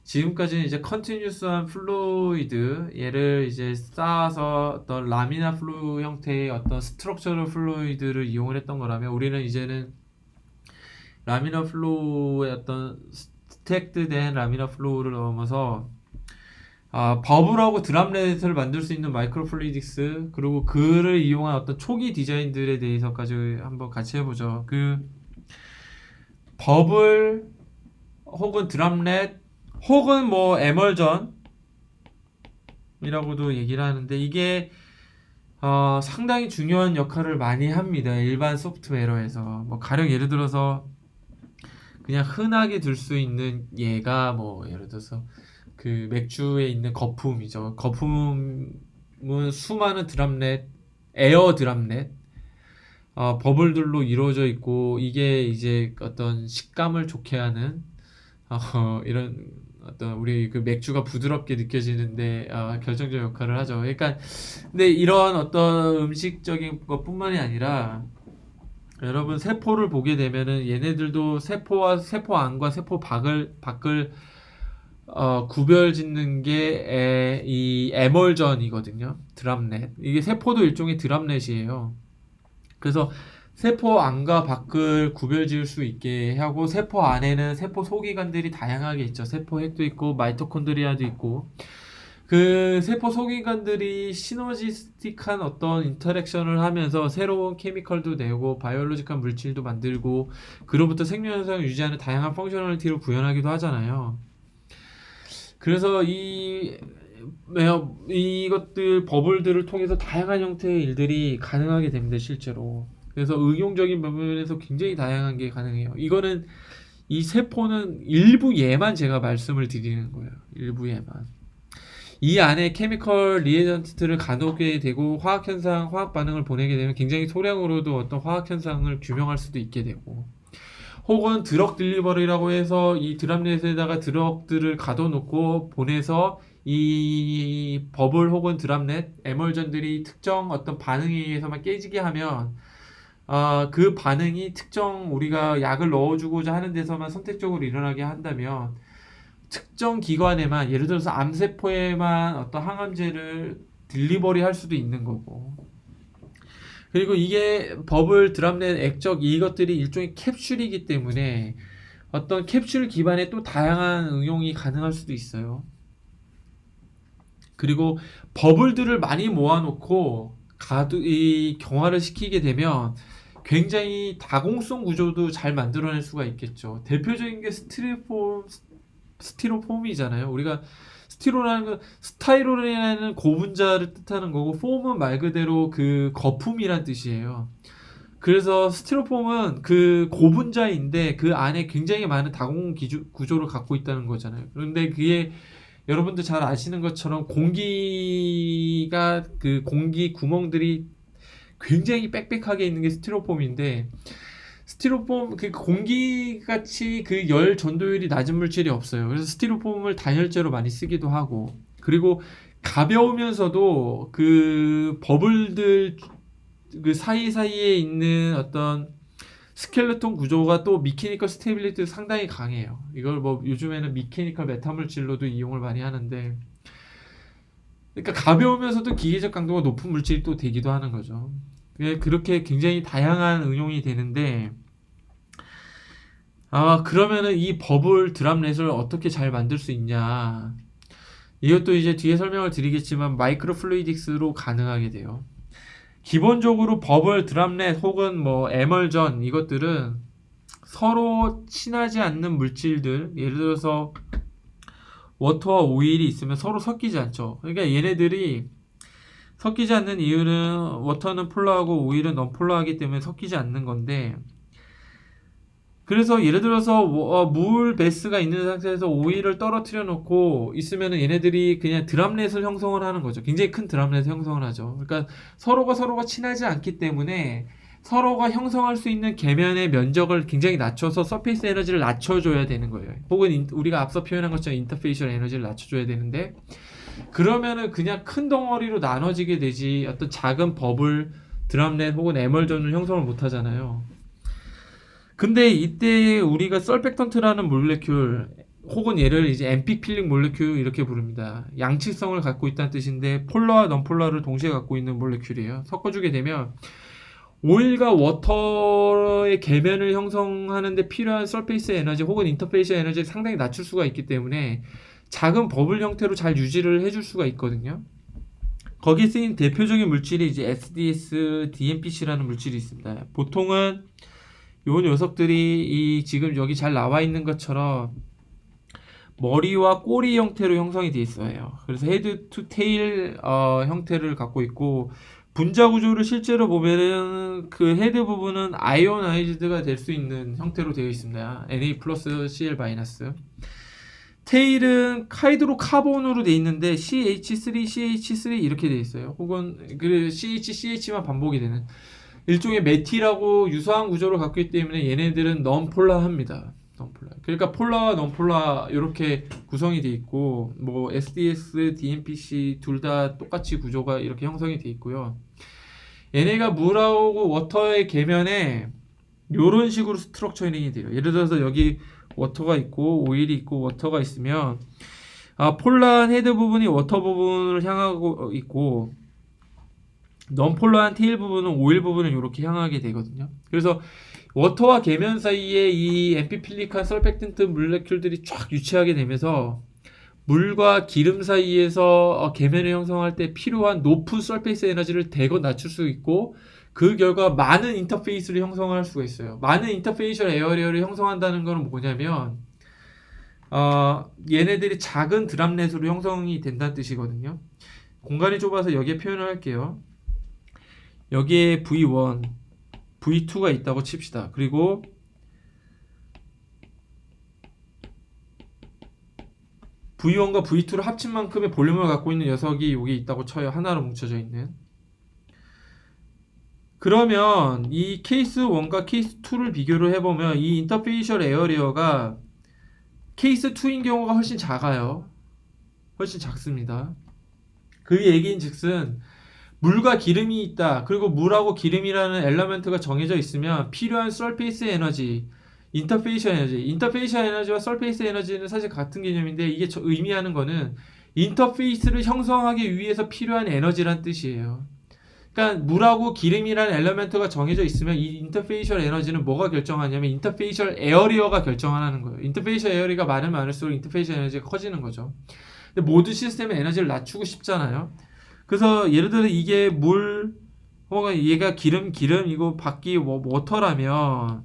A: 지금까지는 이제 컨티뉴스한 플루이드 얘를 이제 쌓아서 어떤 라미나 플루 형태의 어떤 스트럭처럴 플루이드를 이용을 했던 거라면, 우리는 이제는 라미나 플로우의 어떤 스택드된 라미나 플로우를 넘어서 버블하고 드랍렛을 만들 수 있는 마이크로 플루이딕스, 그리고 그를 이용한 어떤 초기 디자인들에 대해서까지 한번 같이 해보죠. 그 버블 혹은 드랍렛 혹은 뭐 에멀전이라고도 얘기를 하는데, 이게 상당히 중요한 역할을 많이 합니다. 일반 소프트웨어에서. 뭐 가령 예를 들어서 그냥 흔하게 들 수 있는 예가 뭐 예를 들어서 그 맥주에 있는 거품이죠. 거품은 수많은 드랍렛, 에어 드랍렛, 버블들로 이루어져 있고, 이게 이제 어떤 식감을 좋게 하는 이런 어떤 우리 그 맥주가 부드럽게 느껴지는데 결정적 역할을 하죠. 그러니까 근데 이런 어떤 음식적인 것뿐만이 아니라, 여러분 세포를 보게 되면은 얘네들도 세포와 세포 안과 세포 밖을 구별짓는 게 이 에멀전이거든요. 드랍렛. 이게 세포도 일종의 드랍렛이에요. 그래서 세포 안과 밖을 구별지을 수 있게 하고, 세포 안에는 세포 소기관들이 다양하게 있죠. 세포핵도 있고 마이토콘드리아도 있고, 그 세포 소기관들이 시너지스틱한 어떤 인터랙션을 하면서 새로운 케미컬도 내고 바이올로직한 물질도 만들고, 그로부터 생명 현상을 유지하는 다양한 펑셔널리티를 구현하기도 하잖아요. 그래서 이것들 버블들을 통해서 다양한 형태의 일들이 가능하게 됩니다, 실제로. 그래서 응용적인 부분에서 굉장히 다양한 게 가능해요. 이거는 이 세포는 일부 예만 제가 말씀을 드리는 거예요. 일부 예만. 이 안에 케미컬 리에전트를 가놓게 되고 화학 현상, 화학 반응을 보내게 되면 굉장히 소량으로도 어떤 화학 현상을 규명할 수도 있게 되고, 혹은 드럭 딜리버리라고 해서 이 드랍렛에다가 드럭들을 가둬놓고 보내서 이 버블 혹은 드랍렛, 에멀전들이 특정 어떤 반응에 의해서만 깨지게 하면 그 반응이 특정 우리가 약을 넣어주고자 하는 데서만 선택적으로 일어나게 한다면, 특정 기관에만, 예를 들어서 암세포에만 어떤 항암제를 딜리버리 할 수도 있는 거고, 그리고 이게 버블, 드랍렛, 액적 이것들이 일종의 캡슐이기 때문에 어떤 캡슐 기반의 또 다양한 응용이 가능할 수도 있어요. 그리고 버블들을 많이 모아놓고 이 경화를 시키게 되면 굉장히 다공성 구조도 잘 만들어낼 수가 있겠죠. 대표적인 게 스티로폼이잖아요. 우리가 스티로라는 건 스타이로렌이라는 고분자를 뜻하는 거고, 폼은 말 그대로 그 거품이란 뜻이에요. 그래서 스티로폼은 그 고분자인데 그 안에 굉장히 많은 다공 구조를 갖고 있다는 거잖아요. 그런데 그게 여러분들 잘 아시는 것처럼 공기가 그 공기 구멍들이 굉장히 빽빽하게 있는 게 스티로폼인데, 스티로폼 그 공기같이 그 열 전도율이 낮은 물질이 없어요. 그래서 스티로폼을 단열재로 많이 쓰기도 하고, 그리고 가벼우면서도 그 버블들 그 사이사이에 있는 어떤 스켈레톤 구조가 또 미케니컬 스테빌리티도 상당히 강해요. 이걸 뭐 요즘에는 미케니컬 메타물질로도 이용을 많이 하는데, 그러니까 가벼우면서도 기계적 강도가 높은 물질이 또 되기도 하는 거죠. 그렇게 굉장히 다양한 응용이 되는데, 그러면은 이 버블 드랍렛을 어떻게 잘 만들 수 있냐, 이것도 이제 뒤에 설명을 드리겠지만 마이크로 플루이딕스로 가능하게 돼요. 기본적으로 버블, 드랍렛 혹은 뭐 에멀전 이것들은 서로 친하지 않는 물질들, 예를 들어서 워터와 오일이 있으면 서로 섞이지 않죠. 그러니까 얘네들이 섞이지 않는 이유는 워터는 폴러하고 오일은 넌폴러하기 때문에 섞이지 않는 건데, 그래서 예를 들어서 물 베스가 있는 상태에서 오일을 떨어뜨려 놓고 있으면은 얘네들이 그냥 드랍렛을 형성을 하는 거죠. 굉장히 큰 드랍렛을 형성을 하죠. 그러니까 서로가 친하지 않기 때문에 서로가 형성할 수 있는 계면의 면적을 굉장히 낮춰서 서페이스 에너지를 낮춰줘야 되는 거예요. 혹은 우리가 앞서 표현한 것처럼 인터페이셜 에너지를 낮춰줘야 되는데, 그러면은 그냥 큰 덩어리로 나눠지게 되지 어떤 작은 버블, 드럼렛 혹은 에멀전을 형성을 못 하잖아요. 근데 이때 우리가 설펙턴트라는 몰레큘 혹은 얘를 이제 엠픽필링 몰레큘 이렇게 부릅니다. 양측성을 갖고 있다는 뜻인데 폴러와 넌폴러를 동시에 갖고 있는 몰레큘이에요. 섞어주게 되면 오일과 워터의 계면을 형성하는데 필요한 서페이스 에너지 혹은 인터페이스 에너지를 상당히 낮출 수가 있기 때문에 작은 버블 형태로 잘 유지를 해줄 수가 있거든요. 거기에 쓰인 대표적인 물질이 이제 SDS, DMPC라는 물질이 있습니다. 보통은 요 녀석들이 이 지금 여기 잘 나와 있는 것처럼 머리와 꼬리 형태로 형성이 되어 있어요. 그래서 헤드 투 테일 형태를 갖고 있고, 분자 구조를 실제로 보면은 그 헤드 부분은 아이오나이즈드가 될 수 있는 형태로 되어 있습니다. Na 플러스 Cl 마이너스. 테일은 카이드로 카본으로 되어 있는데 CH3, CH3 이렇게 되어 있어요. 혹은 그 CH, CH만 반복이 되는 일종의 메틸하고 유사한 구조를 갖고 있기 때문에 얘네들은 넌폴라합니다. 넌폴라. 그러니까 폴라와 넌폴라 이렇게 구성이 돼 있고, 뭐 SDS, DMPC 둘 다 똑같이 구조가 이렇게 형성이 돼 있고요. 얘네가 물하고 워터의 계면에 이런 식으로 스트럭처링이 돼요. 예를 들어서 여기 워터가 있고 오일이 있고 워터가 있으면 폴라한 헤드 부분이 워터 부분을 향하고 있고 넌폴라한 테일 부분은 오일 부분을 이렇게 향하게 되거든요. 그래서 워터와 계면 사이에 이 엠피필릭한 설펙턴트 몰레큘들이 쫙 유치하게 되면서 물과 기름 사이에서 계면을 형성할 때 필요한 높은 서페이스 에너지를 대거 낮출 수 있고, 그 결과 많은 인터페이스를 형성할 수가 있어요. 많은 인터페이셜 에어리어를 형성한다는 것은 뭐냐면 얘네들이 작은 드랍넷으로 형성이 된다는 뜻이거든요. 공간이 좁아서 여기에 표현을 할게요. 여기에 V1, V2가 있다고 칩시다. 그리고 V1과 V2를 합친 만큼의 볼륨을 갖고 있는 녀석이 여기 있다고 쳐요. 하나로 뭉쳐져 있는. 그러면 이 케이스 1과 케이스 2를 비교를 해보면 이 인터페이셜 에어리어가 케이스 2인 경우가 훨씬 작아요. 훨씬 작습니다. 그 얘기인 즉슨 물과 기름이 있다. 그리고 물하고 기름이라는 엘러멘트가 정해져 있으면 필요한 서페이스 에너지, 인터페이셜 에너지와 서페이스 에너지는 사실 같은 개념인데, 이게 의미하는 거는 인터페이스를 형성하기 위해서 필요한 에너지란 뜻이에요. 그러니까 물하고 기름이라는 엘러멘트가 정해져 있으면 이 인터페이셜 에너지는 뭐가 결정하냐면 인터페이셜 에어리어가 결정하는 거예요. 인터페이셜 에어리어가 많을수록 인터페이셜 에너지가 커지는 거죠. 근데 모든 시스템의 에너지를 낮추고 싶잖아요. 그래서 예를 들어 이게 물 혹은 얘가 기름이고 밖이 워터라면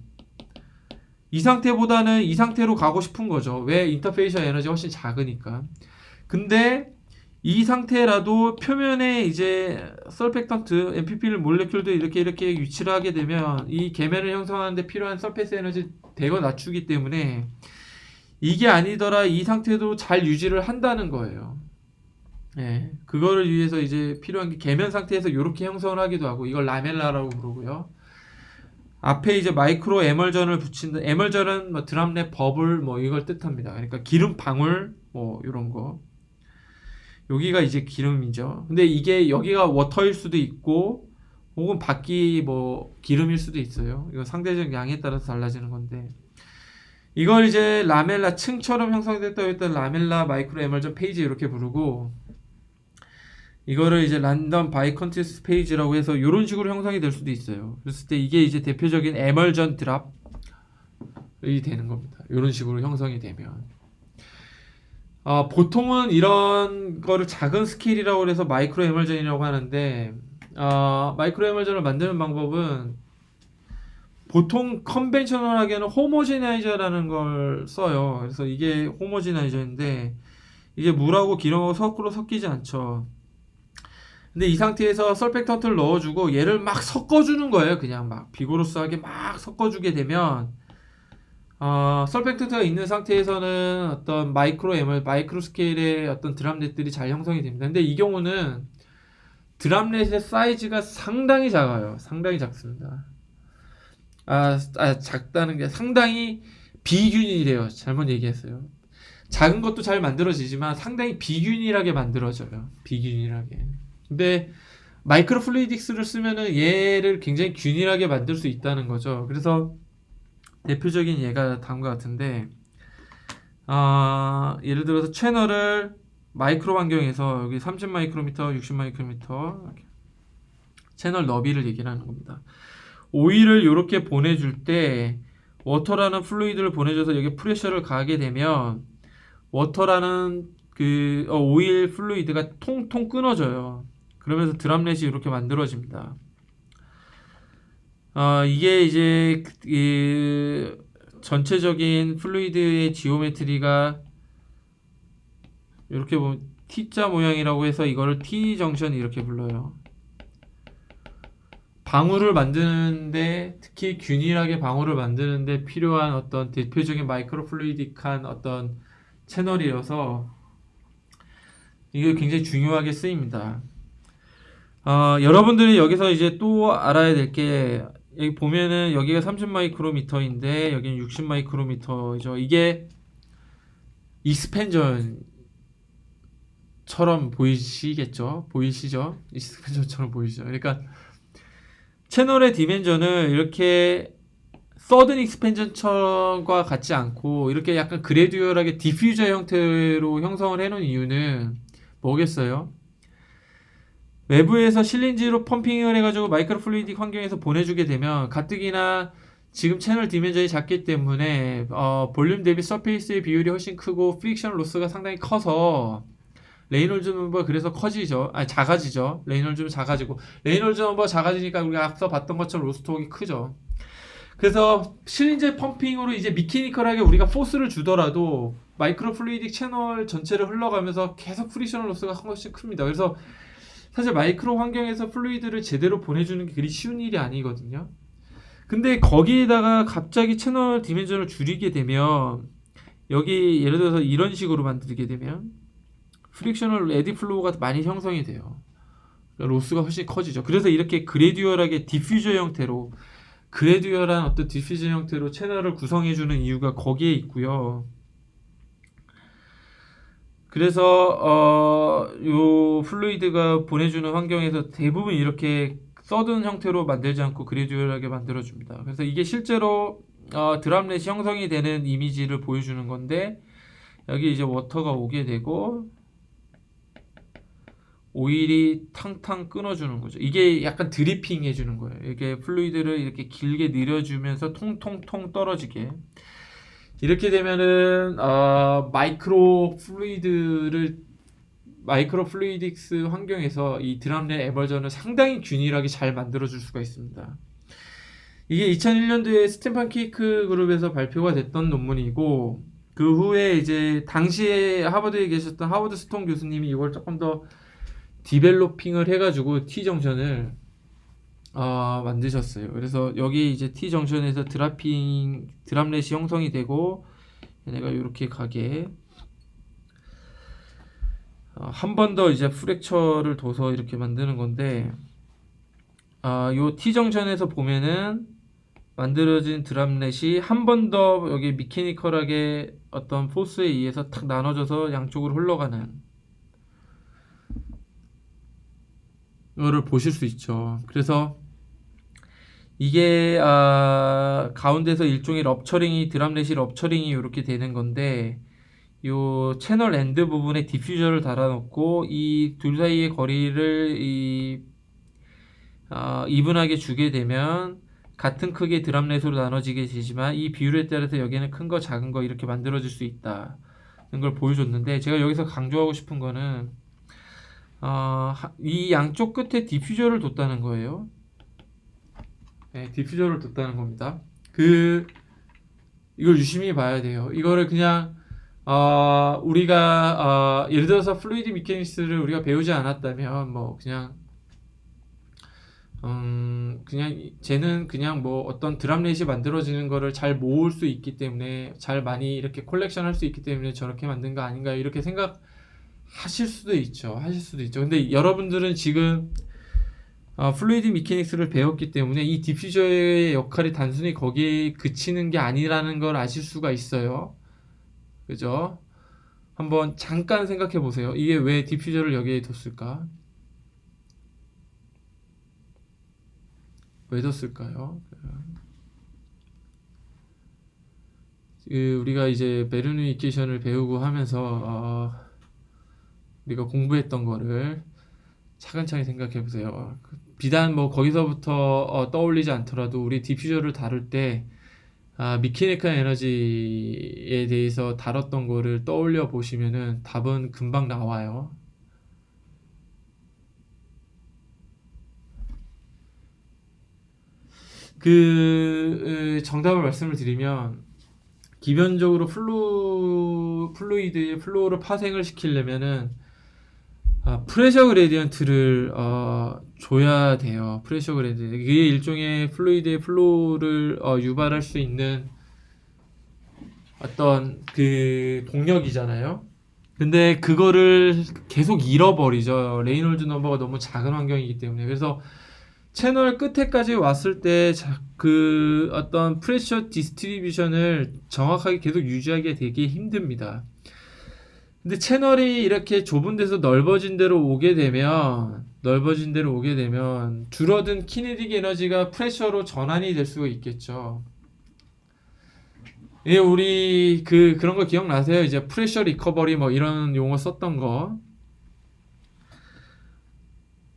A: 이 상태보다는 이 상태로 가고 싶은 거죠. 왜? 인터페이셜 에너지가 훨씬 작으니까. 근데 이 상태라도 표면에 이제 설펙턴트, MPP 몰레큘도 이렇게 유치를 하게 되면 이 계면을 형성하는데 필요한 서페이스 에너지 대거 낮추기 때문에 이게 아니더라 이 상태도 잘 유지를 한다는 거예요. 예, 그거를 위해서 이제 필요한 게 계면 상태에서 이렇게 형성을 하기도 하고, 이걸 라멜라라고 부르고요. 앞에 이제 마이크로 에멀전을 붙인다. 에멀전은 뭐 드랍넷, 버블 뭐 이걸 뜻합니다. 그러니까 기름 방울 뭐 이런 거. 여기가 이제 기름이죠. 근데 이게 여기가 워터일 수도 있고 혹은 밖이 뭐 기름일 수도 있어요. 이거 상대적 양에 따라서 달라지는 건데, 이걸 이제 라멜라 층처럼 형성됐다고 했던 라멜라 마이크로 에멀전 페이지 이렇게 부르고, 이거를 이제 랜덤 바이 컨티스 페이지라고 해서 이런 식으로 형성이 될 수도 있어요. 그랬을 때 이게 이제 대표적인 에멀전 드랍이 되는 겁니다. 이런 식으로 형성이 되면 보통은 이런 거를 작은 스케일이라고 해서 마이크로 에멀전이라고 하는데, 마이크로 에멀전을 만드는 방법은 보통 컨벤셔널하게는 호모지나이저라는 걸 써요. 그래서 이게 호모지나이저인데 이게 물하고 기름하고 거꾸로 섞이지 않죠. 근데 이 상태에서 설펙턴트를 넣어주고 얘를 막 섞어주는 거예요. 그냥 막 비고로스하게 막 섞어주게 되면 설펙턴트가 있는 상태에서는 어떤 마이크로 스케일의 어떤 드랍넷들이 잘 형성이 됩니다. 근데 이 경우는 드랍넷의 사이즈가 상당히 작아요. 상당히 작습니다. 작다는 게 상당히 비균일해요. 잘못 얘기했어요. 작은 것도 잘 만들어지지만 상당히 비균일하게 만들어져요. 비균일하게. 근데 마이크로 플루이딕스를 쓰면은 얘를 굉장히 균일하게 만들 수 있다는 거죠. 그래서 대표적인 예가 다음과 같은데, 예를 들어서 채널을 마이크로 환경에서 여기 30 마이크로미터, 60 마이크로미터 이렇게 채널 너비를 얘기를 하는 겁니다. 오일을 이렇게 보내줄 때 워터라는 플루이드를 보내줘서 여기 프레셔를 가하게 되면 워터라는 그 오일 플루이드가 통통 끊어져요. 그러면서 드랍렛이 이렇게 만들어집니다. 이게 이제 전체적인 플루이드의 지오메트리가 이렇게 보면 T자 모양이라고 해서 이거를 T 정션 이렇게 불러요. 방울을 만드는데, 특히 균일하게 방울을 만드는데 필요한 어떤 대표적인 마이크로 플루이딕한 어떤 채널이어서 이게 굉장히 중요하게 쓰입니다. 여러분들이 여기서 이제 또 알아야 될 게, 여기 보면은 여기가 30 마이크로미터인데 여기는 60 마이크로미터죠. 이게 익스펜전처럼 보이시겠죠? 보이시죠? 익스펜전처럼 보이시죠? 그러니까 채널의 디멘전을 이렇게 서든 익스펜전과 같지 않고 이렇게 약간 그래듀얼하게 디퓨저 형태로 형성을 해놓은 이유는 뭐겠어요? 외부에서 실린지로 펌핑을 해가지고 마이크로 플루이딕 환경에서 보내주게 되면 가뜩이나 지금 채널 디멘전이 작기 때문에 볼륨 대비 서페이스의 비율이 훨씬 크고 프릭션 로스가 상당히 커서 레이놀즈 넘버 그래서 작아지죠. 레이놀즈 작아지고 레이놀즈 넘버 작아지니까 우리가 앞서 봤던 것처럼 로스톡이 크죠. 그래서 실린제 펌핑으로 이제 미케니컬하게 우리가 포스를 주더라도 마이크로 플루이딕 채널 전체를 흘러가면서 계속 프릭션 로스가 훨씬 큽니다. 그래서 사실 마이크로 환경에서 플루이드를 제대로 보내주는 게 그리 쉬운 일이 아니거든요. 근데 거기에다가 갑자기 채널 디멘전을 줄이게 되면 여기 예를 들어서 이런 식으로 만들게 되면 프릭셔널 에디 플로우가 많이 형성이 돼요. 로스가 훨씬 커지죠. 그래서 이렇게 그래듀얼하게 디퓨저 형태로 그래듀얼한 어떤 디퓨저 형태로 채널을 구성해주는 이유가 거기에 있고요. 그래서 요 플루이드가 보내주는 환경에서 대부분 이렇게 서든 형태로 만들지 않고 그래듀얼하게 만들어줍니다. 그래서 이게 실제로 드랍렛이 형성이 되는 이미지를 보여주는 건데 여기 이제 워터가 오게 되고 오일이 탕탕 끊어주는 거죠. 이게 약간 드리핑 해주는 거예요. 이게 플루이드를 이렇게 길게 늘려주면서 통통통 떨어지게. 이렇게 되면은 마이크로 플루이딕스 환경에서 이 드랍렛 에버전을 상당히 균일하게 잘 만들어줄 수가 있습니다. 이게 2001년도에 스테판 케이크 그룹에서 발표가 됐던 논문이고 그 후에 이제 당시에 하버드에 계셨던 하워드 스톤 교수님이 이걸 조금 더 디벨로핑을 해가지고 T정션을 만드셨어요. 그래서 여기 이제 T정션에서 드랍렛이 형성이 되고 얘네가 이렇게 가게 한 번 더 이제 프랙처를 둬서 이렇게 만드는 건데 요 T정션에서 보면은 만들어진 드랍렛이 한 번 더 여기 미케니컬하게 어떤 포스에 의해서 탁 나눠져서 양쪽으로 흘러가는 거를 보실 수 있죠. 그래서 이게 가운데서 일종의 드랍렛이 럽처링이 이렇게 되는 건데 요 채널 엔드 부분에 디퓨저를 달아놓고 이 둘 사이의 거리를 이분하게 주게 되면 같은 크기의 드랍렛으로 나눠지게 되지만 이 비율에 따라서 여기는 큰 거 작은 거 이렇게 만들어질 수 있다는 걸 보여줬는데 제가 여기서 강조하고 싶은 거는 이 양쪽 끝에 디퓨저를 뒀다는 거예요. 네, 디퓨저를 뒀다는 겁니다. 이걸 유심히 봐야 돼요. 이거를 그냥 우리가 예를 들어서 플루이드 미케닉스를 우리가 배우지 않았다면 뭐 그냥 쟤는 그냥 뭐 어떤 드랍렛이 만들어지는 거를 잘 모을 수 있기 때문에 잘 많이 이렇게 콜렉션 할 수 있기 때문에 저렇게 만든 거 아닌가 이렇게 생각하실 수도 있죠. 근데 여러분들은 지금 플루이드 미케닉스를 배웠기 때문에 이 디퓨저의 역할이 단순히 거기에 그치는 게 아니라는 걸 아실 수가 있어요. 그죠? 한번 잠깐 생각해 보세요. 이게 왜 디퓨저를 여기에 뒀을까? 왜 뒀을까요? 우리가 이제 베르누 이퀘이션을 배우고 하면서 우리가 공부했던 거를 차근차근 생각해 보세요. 비단 뭐 거기서부터 떠올리지 않더라도 우리 디퓨저를 다룰 때 미케니컬 에너지에 대해서 다뤘던 거를 떠올려 보시면은 답은 금방 나와요. 정답을 말씀을 드리면 기본적으로 플루이드의 플로우를 파생을 시키려면은 프레셔 그레디언트를 줘야 돼요. 프레셔 그레디언트. 이게 일종의 플루이드의 플로우를 유발할 수 있는 어떤 그 동력이잖아요. 근데 그거를 계속 잃어버리죠. 레이놀드 넘버가 너무 작은 환경이기 때문에. 그래서 채널 끝에까지 왔을 때 그 어떤 프레셔 디스트리뷰션을 정확하게 계속 유지하기가 되게 힘듭니다. 근데 채널이 이렇게 좁은 데서 넓어진 대로 오게 되면 줄어든 키네틱 에너지가 프레셔로 전환이 될 수가 있겠죠. 예, 우리 그런 거 기억나세요? 이제 프레셔 리커버리 뭐 이런 용어 썼던 거.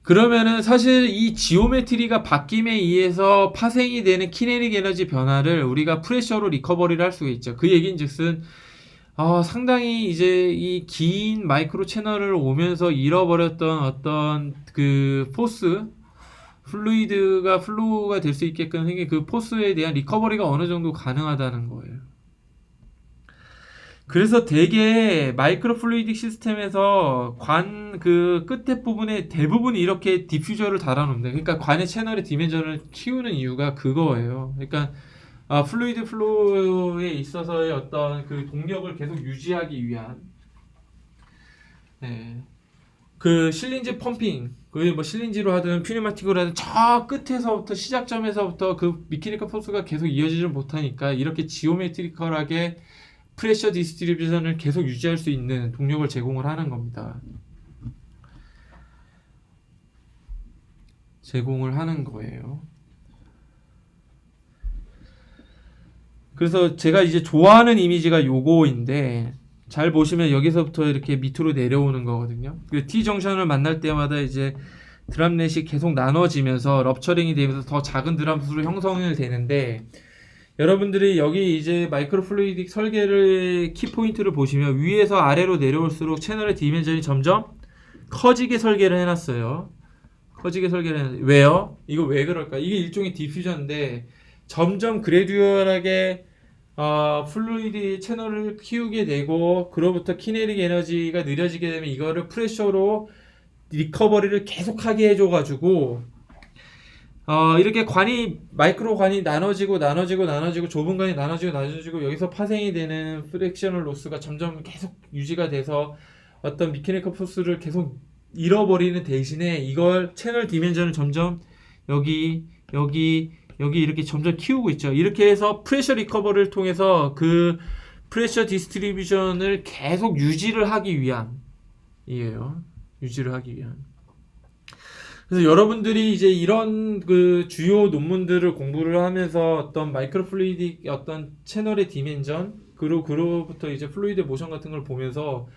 A: 그러면은 사실 이 지오메트리가 바뀜에 의해서 파생이 되는 키네틱 에너지 변화를 우리가 프레셔로 리커버리를 할 수가 있죠. 그 얘긴즉슨 상당히 이제 이 긴 마이크로 채널을 오면서 잃어버렸던 어떤 그 포스, 플루이드가 플로우가 될 수 있게끔 생긴 그 포스에 대한 리커버리가 어느 정도 가능하다는 거예요. 그래서 대개 마이크로 플루이딕 시스템에서 관 그 끝에 부분에 대부분 이렇게 디퓨저를 달아놓는다. 그러니까 관의 채널의 디멘전을 키우는 이유가 그거예요. 그러니까 플루이드 플로우에 있어서의 어떤 그 동력을 계속 유지하기 위한 그 실린지 펌핑, 그게 뭐 실린지로 하든 퓨니마틱으로 하든 저 끝에서부터 시작점에서부터 그 미케니컬 포스가 계속 이어지지 못하니까 이렇게 지오메트리컬하게 프레셔 디스트리뷰션을 계속 유지할 수 있는 동력을 제공을 하는 겁니다. 제공을 하는 거예요. 그래서 제가 이제 좋아하는 이미지가 요거인데 잘 보시면 여기서부터 이렇게 밑으로 내려오는 거거든요. 그 T 정션을 만날 때마다 이제 드랍넷이 계속 나눠지면서 럽처링이 되면서 더 작은 드랍수로 형성이 되는데 여러분들이 여기 이제 마이크로 플루이딕 설계를 키포인트를 보시면 위에서 아래로 내려올수록 채널의 디멘전이 점점 커지게 설계를 해놨어요. 커지게 설계를 해놨어요. 왜요? 이거 왜 그럴까? 이게 일종의 디퓨전인데 점점 그래듀얼하게 플루이드 채널을 키우게 되고 그로부터 키네틱 에너지가 느려지게 되면 이거를 프레셔로 리커버리를 계속하게 해줘가지고 이렇게 마이크로 관이 나눠지고 좁은 관이 나눠지고 여기서 파생이 되는 프랙셔널 로스가 점점 계속 유지가 돼서 어떤 미케니컬 포스를 계속 잃어버리는 대신에 이걸 채널 디멘전을 점점 여기 이렇게 점점 키우고 있죠. 이렇게 해서 프레셔 리커버를 통해서 그 프레셔 디스트리뷰션을 계속 유지를 하기 위함이에요. 유지를 하기 위한. 그래서 여러분들이 이제 이런 그 주요 논문들을 공부를 하면서 어떤 마이크로 플루이딕 어떤 채널의 디멘전 그로부터 이제 플루이드 모션 같은 걸 보면서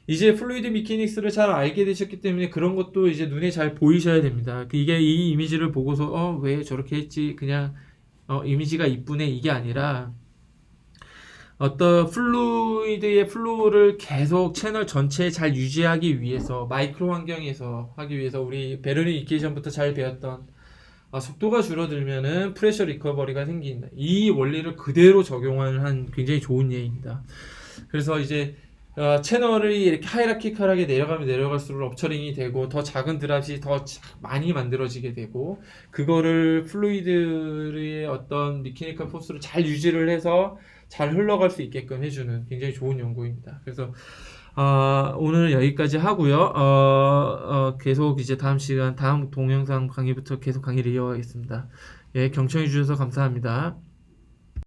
A: 이제 플루이드 미케닉스를 잘 알게 되셨기 때문에 그런 것도 이제 눈에 잘 보이셔야 됩니다. 이게 이 이미지를 보고서 왜 저렇게 했지 그냥 이미지가 이쁘네 이게 아니라 어떤 플루이드의 플로우를 계속 채널 전체에 잘 유지하기 위해서 마이크로 환경에서 하기 위해서 우리 베르니 이퀘이션부터 잘 배웠던 속도가 줄어들면은 프레셔 리커버리가 생긴다. 이 원리를 그대로 적용한 굉장히 좋은 예입니다. 그래서 이제 채널이 이렇게 하이라키컬하게 내려가면 내려갈수록 럽처링이 되고 더 작은 드랍이 더 많이 만들어지게 되고 그거를 플루이드의 어떤 미케니컬 포스를 잘 유지를 해서 잘 흘러갈 수 있게끔 해주는 굉장히 좋은 연구입니다. 그래서 오늘 여기까지 하고요. 계속 이제 다음 시간, 다음 동영상 강의부터 계속 강의를 이어가겠습니다. 예, 경청해 주셔서 감사합니다.